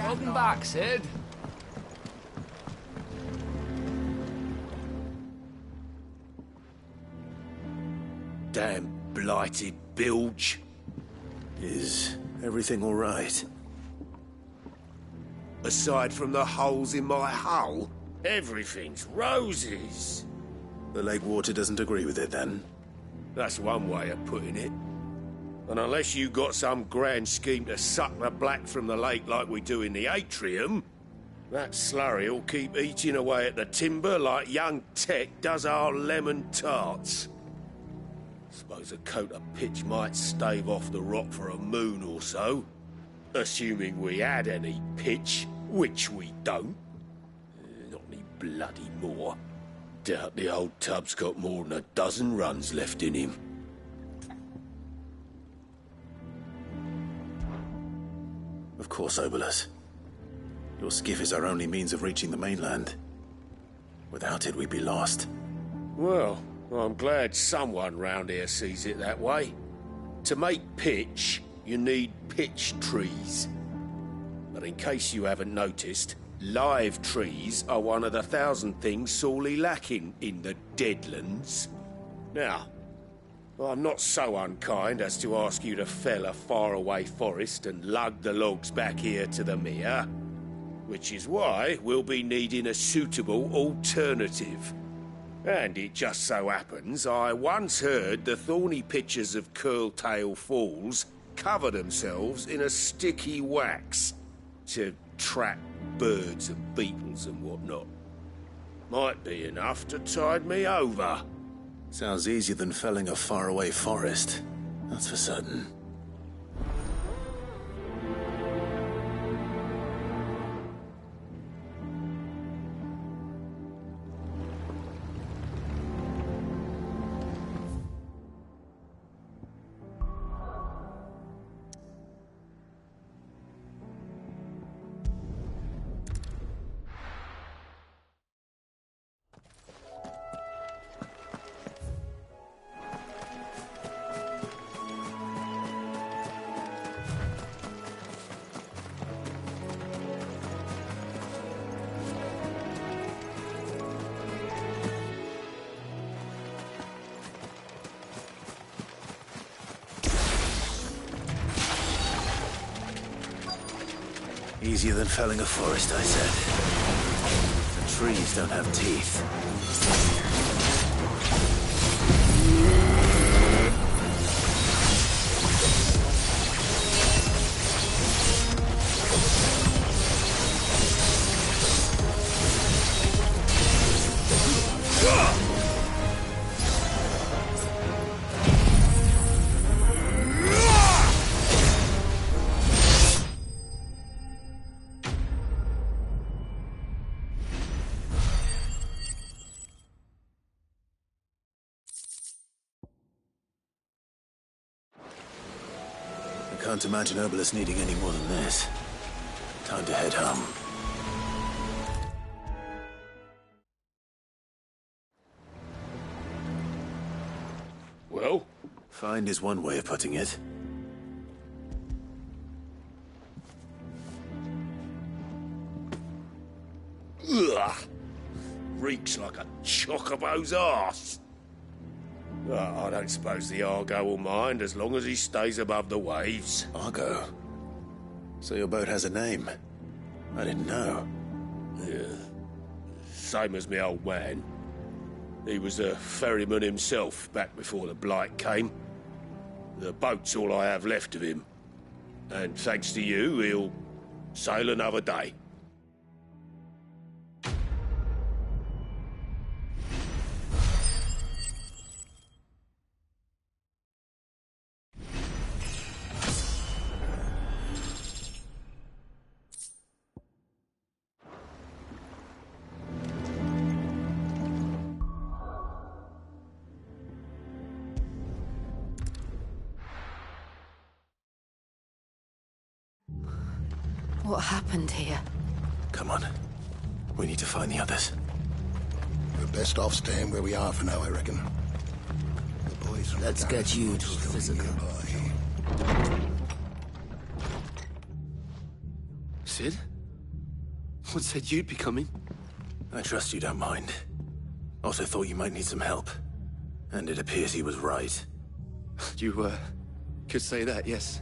Welcome back, Sid. Damn blighted bilge. Is everything all right? Aside from the holes in my hull, everything's roses. The lake water doesn't agree with it, then? That's one way of putting it. And unless you got some grand scheme to suck the black from the lake like we do in the atrium, that slurry'll keep eating away at the timber like young Tet does our lemon tarts. Suppose a coat of pitch might stave off the rot for a moon or so. Assuming we had any pitch, which we don't. Not any bloody more. Doubt the old tub's got more than a dozen runs left in him. Of course, Obolus. Your skiff is our only means of reaching the mainland. Without it, we'd be lost. Well, I'm glad someone round here sees it that way. To make pitch, you need pitch trees. But in case you haven't noticed, live trees are one of the 1,000 things sorely lacking in the Deadlands. Now, I'm not so unkind as to ask you to fell a faraway forest and lug the logs back here to the mere, which is why we'll be needing a suitable alternative. And it just so happens I once heard the thorny pitchers of Curltail Falls cover themselves in a sticky wax to trap birds and beetles and whatnot. Might be enough to tide me over. Sounds easier than felling a faraway forest. That's for certain. Easier than felling a forest, I said. The trees don't have teeth. Can't imagine Obolus needing any more than this. Time to head home. Well? Find is one way of putting it. Ugh! Reeks like a chocobo's arse. I don't suppose the Argo will mind as long as he stays above the waves. Argo? So your boat has a name? I didn't know. Yeah. same as me old man. He was a ferryman himself back before the Blight came. The boat's all I have left of him. And thanks to you, he'll sail another day. What happened here? Come on. We need to find the others. We're best off staying where we are for now, I reckon. The boys from Let's get you to a physical. Sid? What said you'd be coming? I trust you don't mind. Also thought you might need some help. And it appears he was right. You, could say that, yes.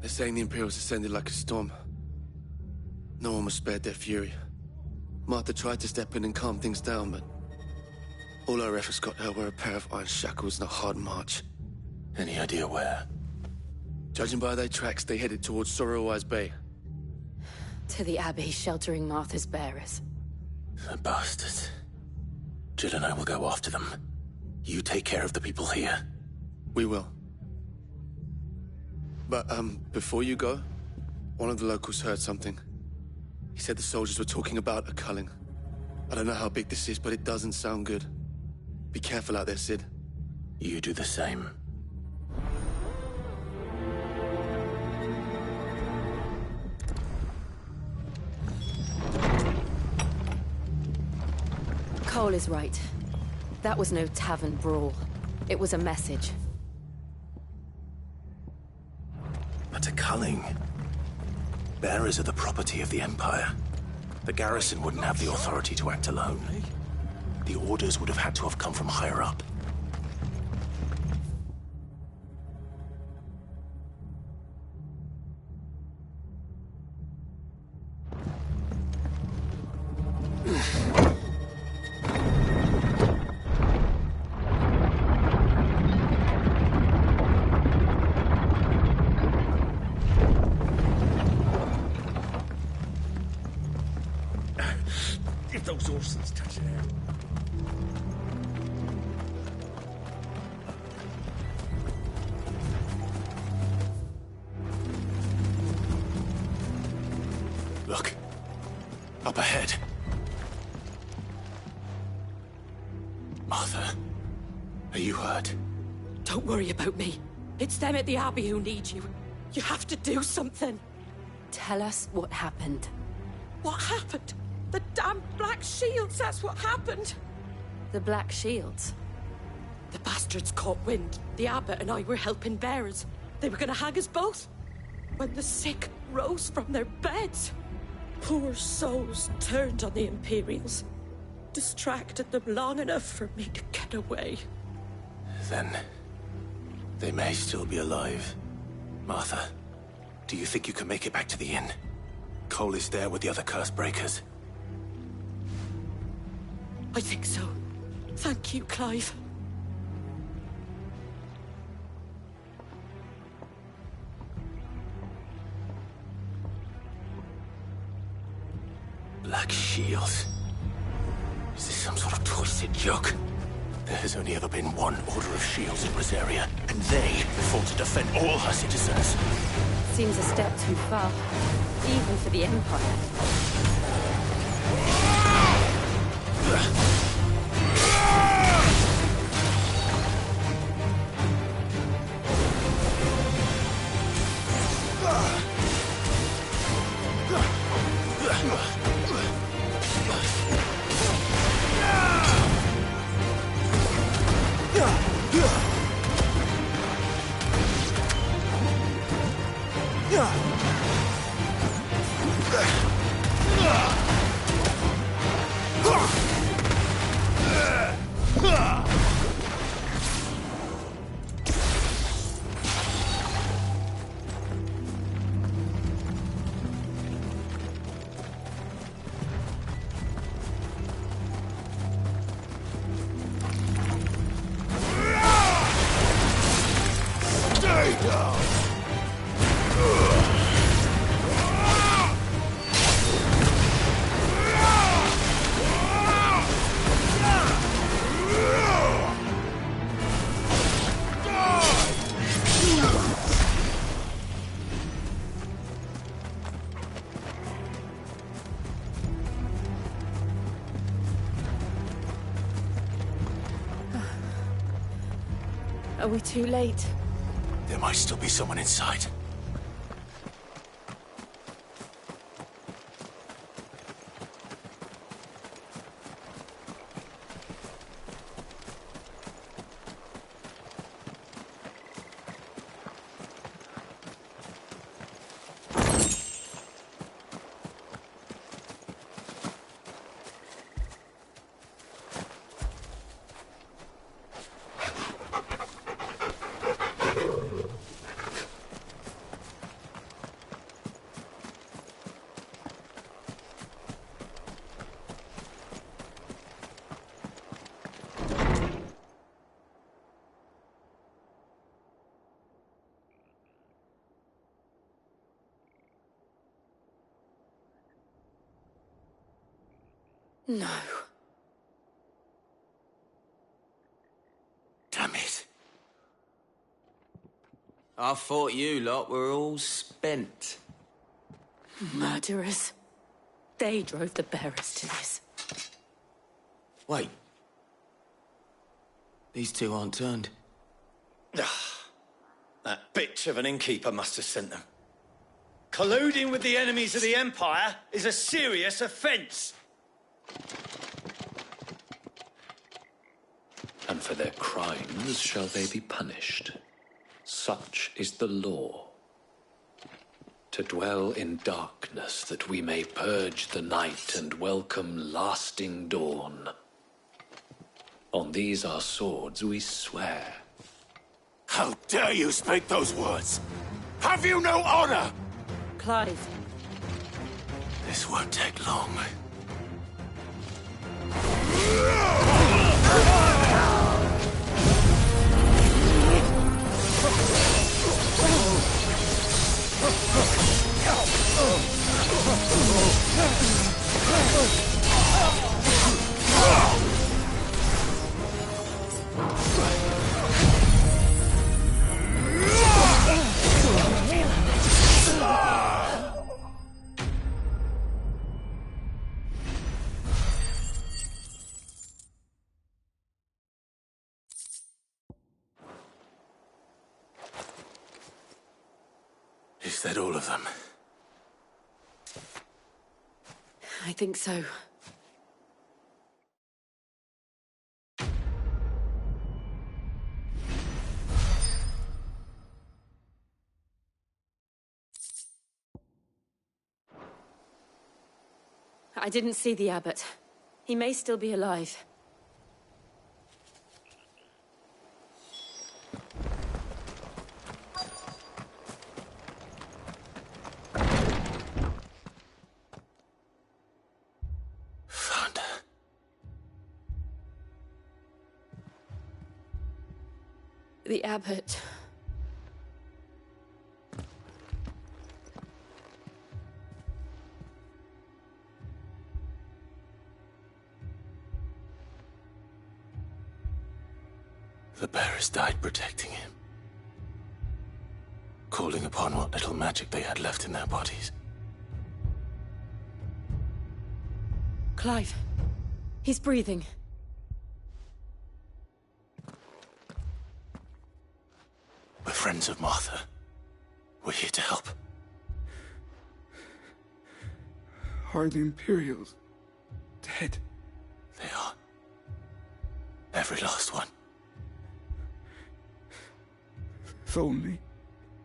They're saying the Imperials ascended like a storm. No one was spared their fury. Martha tried to step in and calm things down, but all our efforts got her were a pair of iron shackles and a hard march. Any idea where? Judging by their tracks, they headed towards Sorrowwise Bay. To the Abbey, sheltering Martha's bearers. The bastards. Jill and I will go after them. You take care of the people here. We will. But, before you go, one of the locals heard something. He said the soldiers were talking about a culling. I don't know how big this is, but it doesn't sound good. Be careful out there, Sid. You do the same. Cole is right. That was no tavern brawl. It was a message. But a culling. Bearers are the property of the Empire. The garrison wouldn't have the authority to act alone. The orders would have had to have come from higher up. If those Orsons touch it out. Look. Up ahead. Martha. Are you hurt? Don't worry about me. It's them at the Abbey who need you. You have to do something. Tell us what happened. What happened? The damn Black Shields, that's what happened. The Black Shields? The bastards caught wind. The abbot and I were helping bearers. They were gonna hang us both. When the sick rose from their beds, poor souls turned on the Imperials. Distracted them long enough for me to get away. Then they may still be alive. Martha, do you think you can make it back to the inn? Cole is there with the other curse breakers. I think so. Thank you, Clive. Black Shields. Is this some sort of twisted joke? There has only ever been one Order of Shields in Rosaria, and they fought to defend all her citizens. Seems a step too far, even for the Empire. Are we too late? There might still be someone inside. No. Damn it. I thought you lot were all spent. Murderers. They drove the bearers to this. Wait. These two aren't turned. That bitch of an innkeeper must have sent them. Colluding with the enemies of the Empire is a serious offence. And for their crimes shall they be punished. Such is the law. To dwell in darkness that we may purge the night and welcome lasting dawn. On these our swords we swear. How dare you speak those words? Have you no honor? Clive. This won't take long. Is that all of them? I think so. I didn't see the abbot. He may still be alive. The abbot. The bearers died protecting him. Calling upon what little magic they had left in their bodies. Clive. He's breathing. We're friends of Martha. We're here to help. Are the Imperials dead? They are. Every last one. If only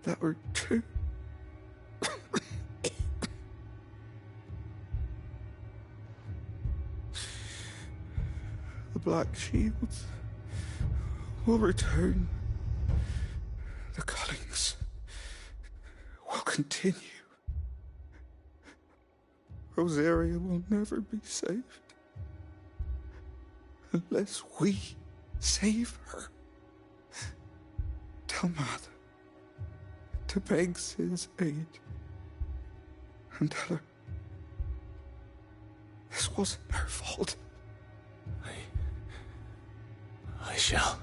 that were true. The Black Shields will return. The cullings will continue. Rosaria will never be saved unless we save her. Tell Mother to beg Sid's aid and tell her this wasn't her fault. I shall.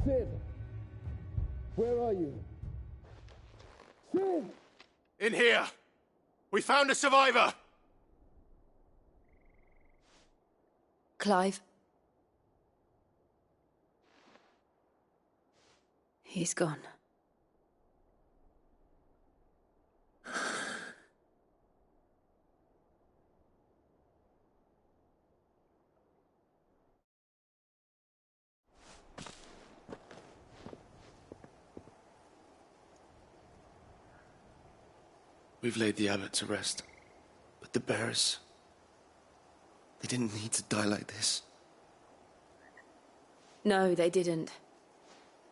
Sid! Where are you? Sid! In here! We found a survivor! Clive. He's gone. We've laid the abbot to rest. But the bearers... they didn't need to die like this. No, they didn't.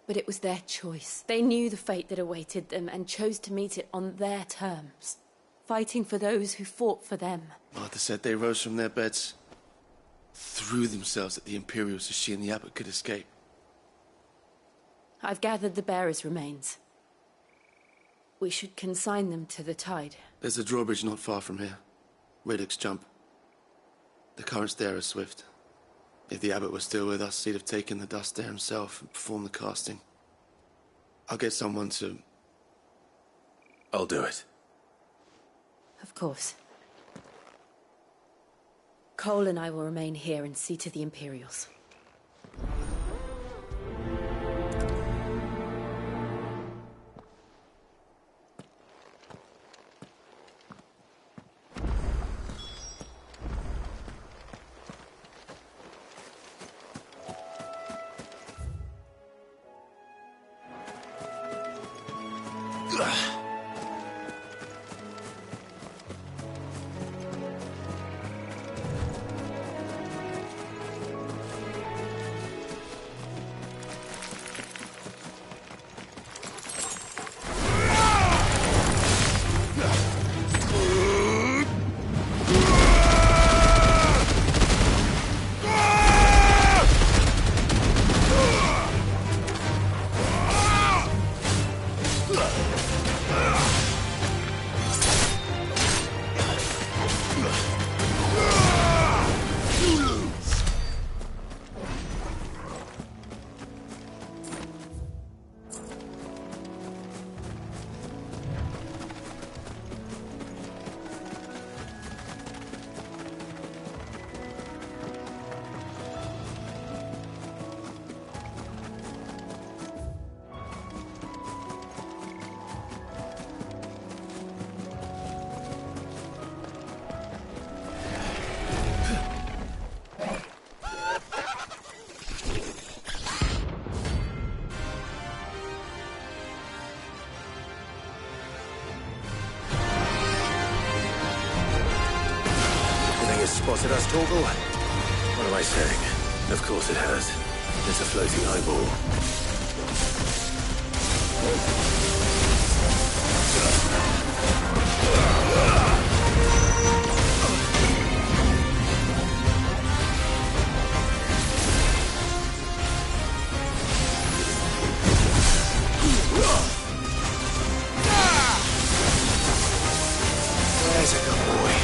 But it was their choice. They knew the fate that awaited them and chose to meet it on their terms, fighting for those who fought for them. Martha said they rose from their beds, threw themselves at the Imperials so she and the abbot could escape. I've gathered the bearers' remains. We should consign them to the tide. There's a drawbridge not far from here. Radix jump. The currents there are swift. If the abbot was still with us, he'd have taken the dust there himself and performed the casting. I'll get someone to... I'll do it. Of course. Cole and I will remain here and see to the Imperials. Spotted us, Torgal? What am I saying? Of course it has. It's a floating eyeball. There's a good boy.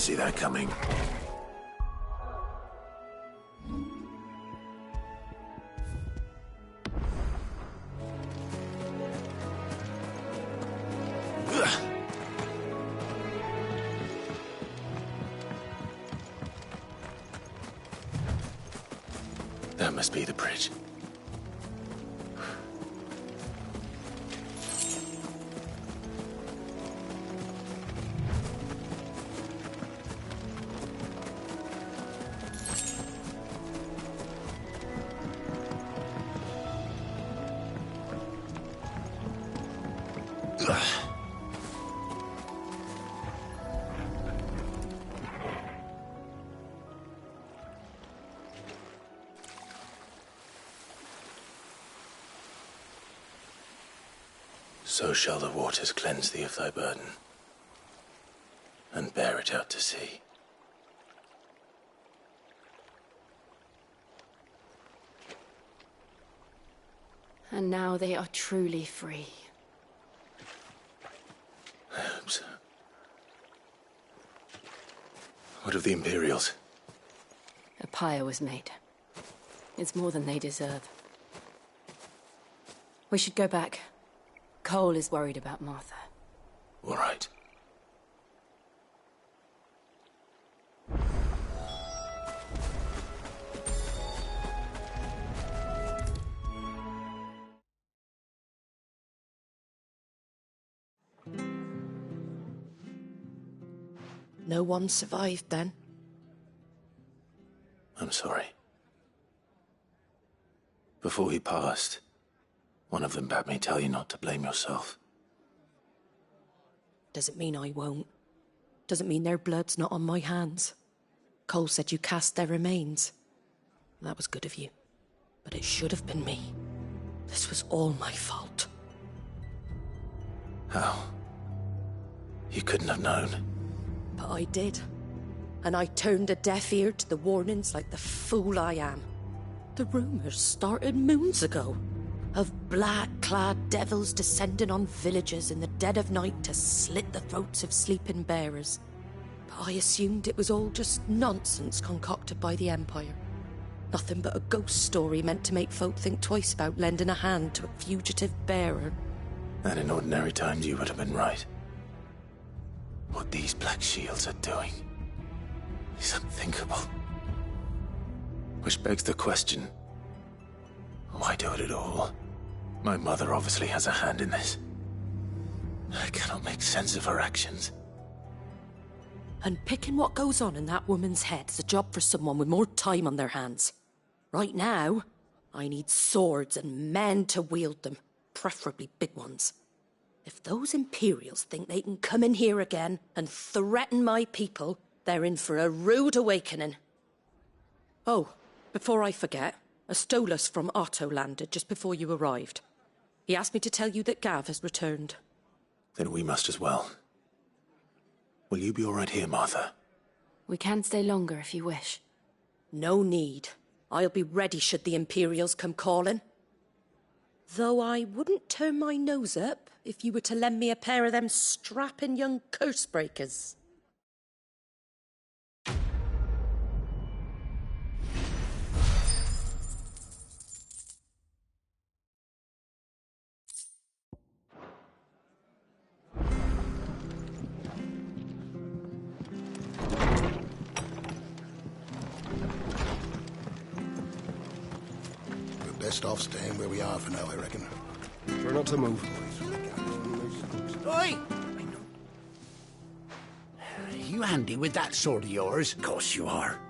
see that coming. That must be the bridge. So shall the waters cleanse thee of thy burden, and bear it out to sea. And now they are truly free. I hope so. What of the Imperials? A pyre was made. It's more than they deserve. We should go back. Cole is worried about Martha. All right. No one survived then? I'm sorry. Before he passed, one of them bade me tell you not to blame yourself. Doesn't mean I won't. Doesn't mean their blood's not on my hands. Cole said you cast their remains. That was good of you. But it should have been me. This was all my fault. How? You couldn't have known. But I did. And I turned a deaf ear to the warnings like the fool I am. The rumours started moons ago. Of black-clad devils descending on villages in the dead of night to slit the throats of sleeping bearers. But I assumed it was all just nonsense concocted by the Empire. Nothing but a ghost story meant to make folk think twice about lending a hand to a fugitive bearer. And in ordinary times you would have been right. What these Black Shields are doing is unthinkable. Which begs the question, why do it at all? My mother obviously has a hand in this. I cannot make sense of her actions. And picking what goes on in that woman's head is a job for someone with more time on their hands. Right now, I need swords and men to wield them, preferably big ones. If those Imperials think they can come in here again and threaten my people, they're in for a rude awakening. Oh, before I forget, a Stolas from Otto landed just before you arrived. He asked me to tell you that Gav has returned. Then we must as well. Will you be all right here, Martha? We can stay longer if you wish. No need. I'll be ready should the Imperials come calling. Though I wouldn't turn my nose up if you were to lend me a pair of them strapping young curse-breakers. Best off staying where we are for now, I reckon. Try not to move. Oi! You handy with that sword of yours? Of course you are.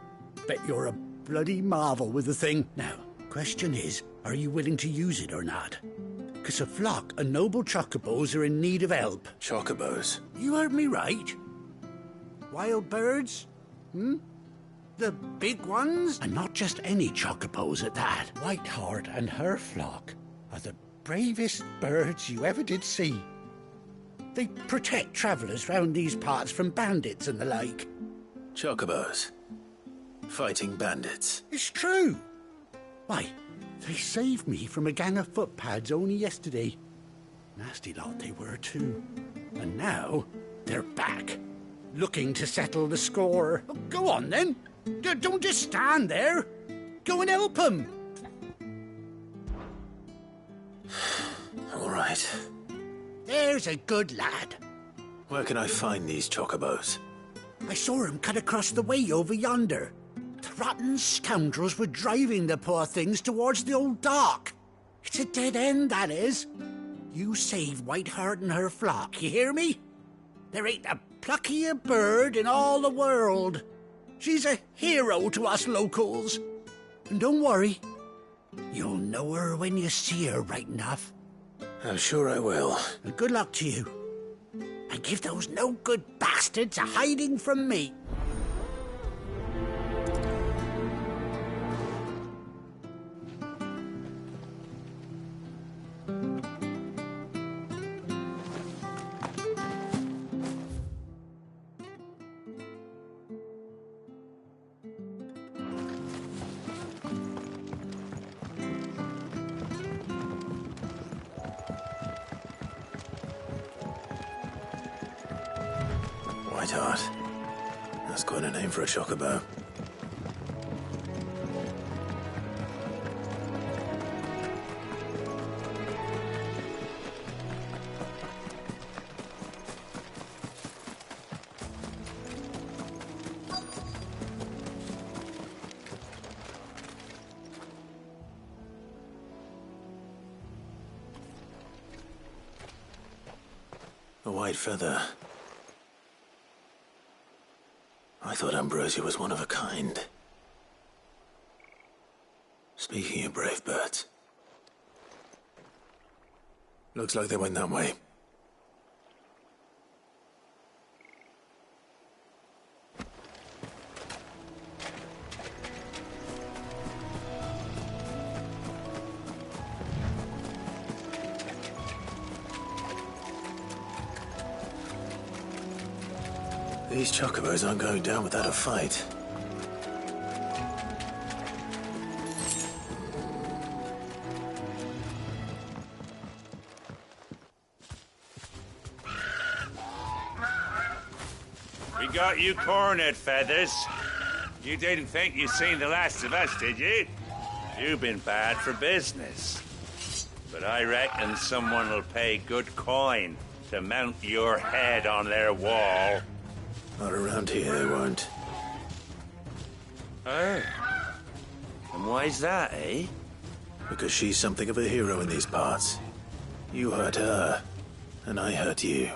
Bet you're a bloody marvel with the thing. Now, question is, are you willing to use it or not? Because a flock of noble chocobos are in need of help. Chocobos? You heard me right. Wild birds? The big ones? And not just any chocobos at that. Whiteheart and her flock are the bravest birds you ever did see. They protect travellers round these parts from bandits and the like. Chocobos? Fighting bandits? It's true. Why, they saved me from a gang of footpads only yesterday. Nasty lot they were too. And now, they're back. looking to settle the score. Go on, then. Don't just stand there. Go and help him. All right. There's a good lad. Where can I find these chocobos? I saw him cut across the way over yonder. The rotten scoundrels were driving the poor things towards the old dock. It's a dead end, that is. You save Whiteheart and her flock, you hear me? There ain't a pluckier bird in all the world. She's a hero to us locals. And don't worry, you'll know her when you see her right enough. I'm sure I will. And good luck to you. And give those no-good bastards a hiding from me. Whiteheart. That's quite a name for a chocobo. A white feather. I thought Ambrosia was one of a kind. Speaking of brave birds. Looks like they went that way. These chocobos aren't going down without a fight. We got you cornered, Feathers. You didn't think you'd seen the last of us, did you? You've been bad for business. But I reckon someone will pay good coin to mount your head on their wall. Not around here, they won't. Oh. And why's that, eh? Because she's something of a hero in these parts. You hurt her, and I hurt you.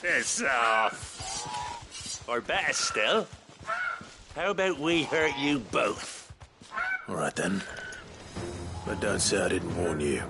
Piss off. Or better still, how about we hurt you both? All right, then. But don't say I didn't warn you.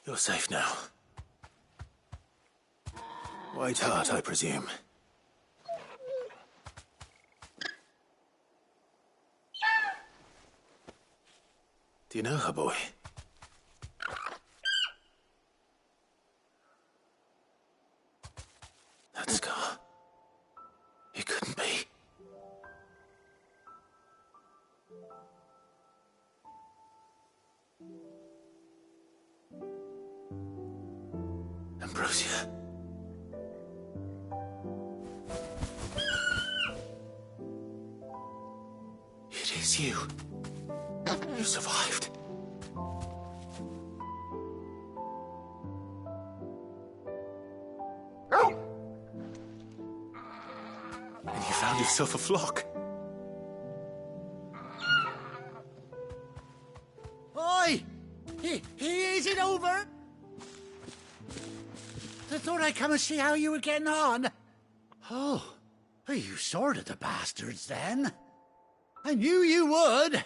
You're safe now. White Hart, I presume. Do you know her, boy? That scar. It couldn't be. Ambrosia. It is you. You survived. And you found yourself a flock. Oi! Is it over? I thought I'd come and see how you were getting on. Oh, you sorted the bastards then. I knew you would.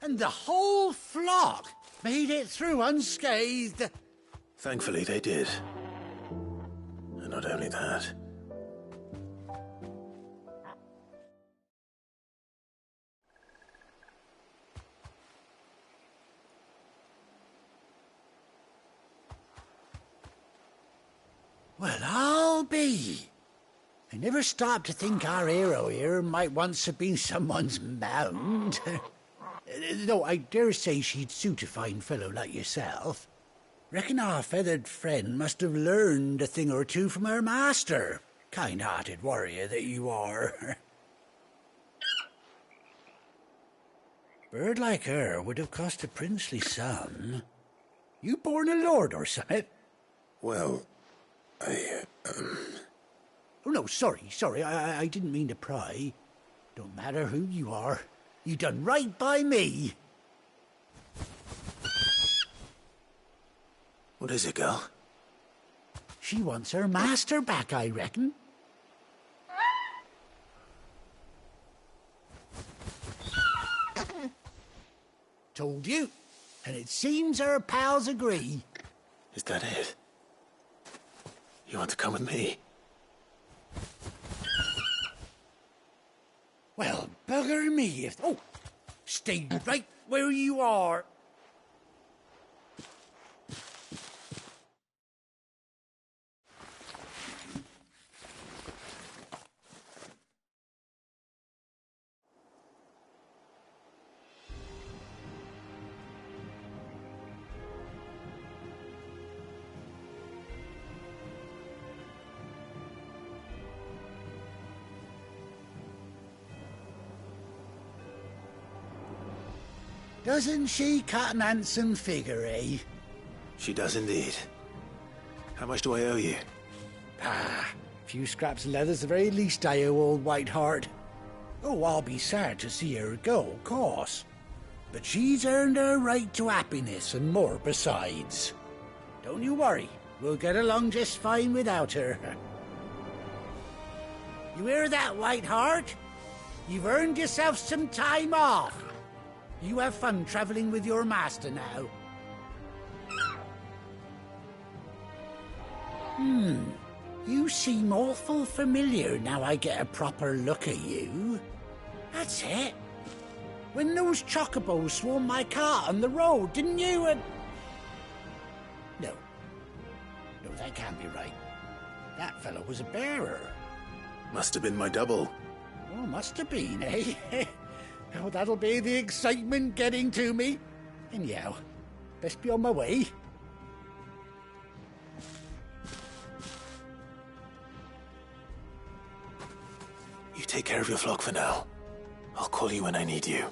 And the whole flock made it through unscathed. Thankfully, they did. And not only that. Well, I'll be. I never stopped to think our hero here might once have been someone's mound. Though I dare say she'd suit a fine fellow like yourself. Reckon our feathered friend must have learned a thing or two from her master. Kind-hearted warrior that you are. Bird like her would have cost a princely sum. You born a lord or something? Well, Oh, no, sorry. I didn't mean to pry. Don't matter who you are. You done right by me. What is it, girl? She wants her master back, I reckon. Told you. And it seems her pals agree. Is that it? You want to come with me? Well, bugger me if... Oh, stay right where you are. Doesn't she cut an handsome figure, eh? She does indeed. How much do I owe you? A few scraps of leather's the very least I owe old White Hart. Oh, I'll be sad to see her go, of course. But she's earned her right to happiness and more besides. Don't you worry, we'll get along just fine without her. You hear that, White Hart? You've earned yourself some time off. You have fun traveling with your master now. You seem awful familiar now I get a proper look at you. That's it. When those chocobos swarmed my cart on the road, didn't you? No, that can't be right. That fellow was a bearer. Must have been my double. Oh, must have been, eh? Oh, that'll be the excitement getting to me. Anyhow, best be on my way. You take care of your flock for now. I'll call you when I need you.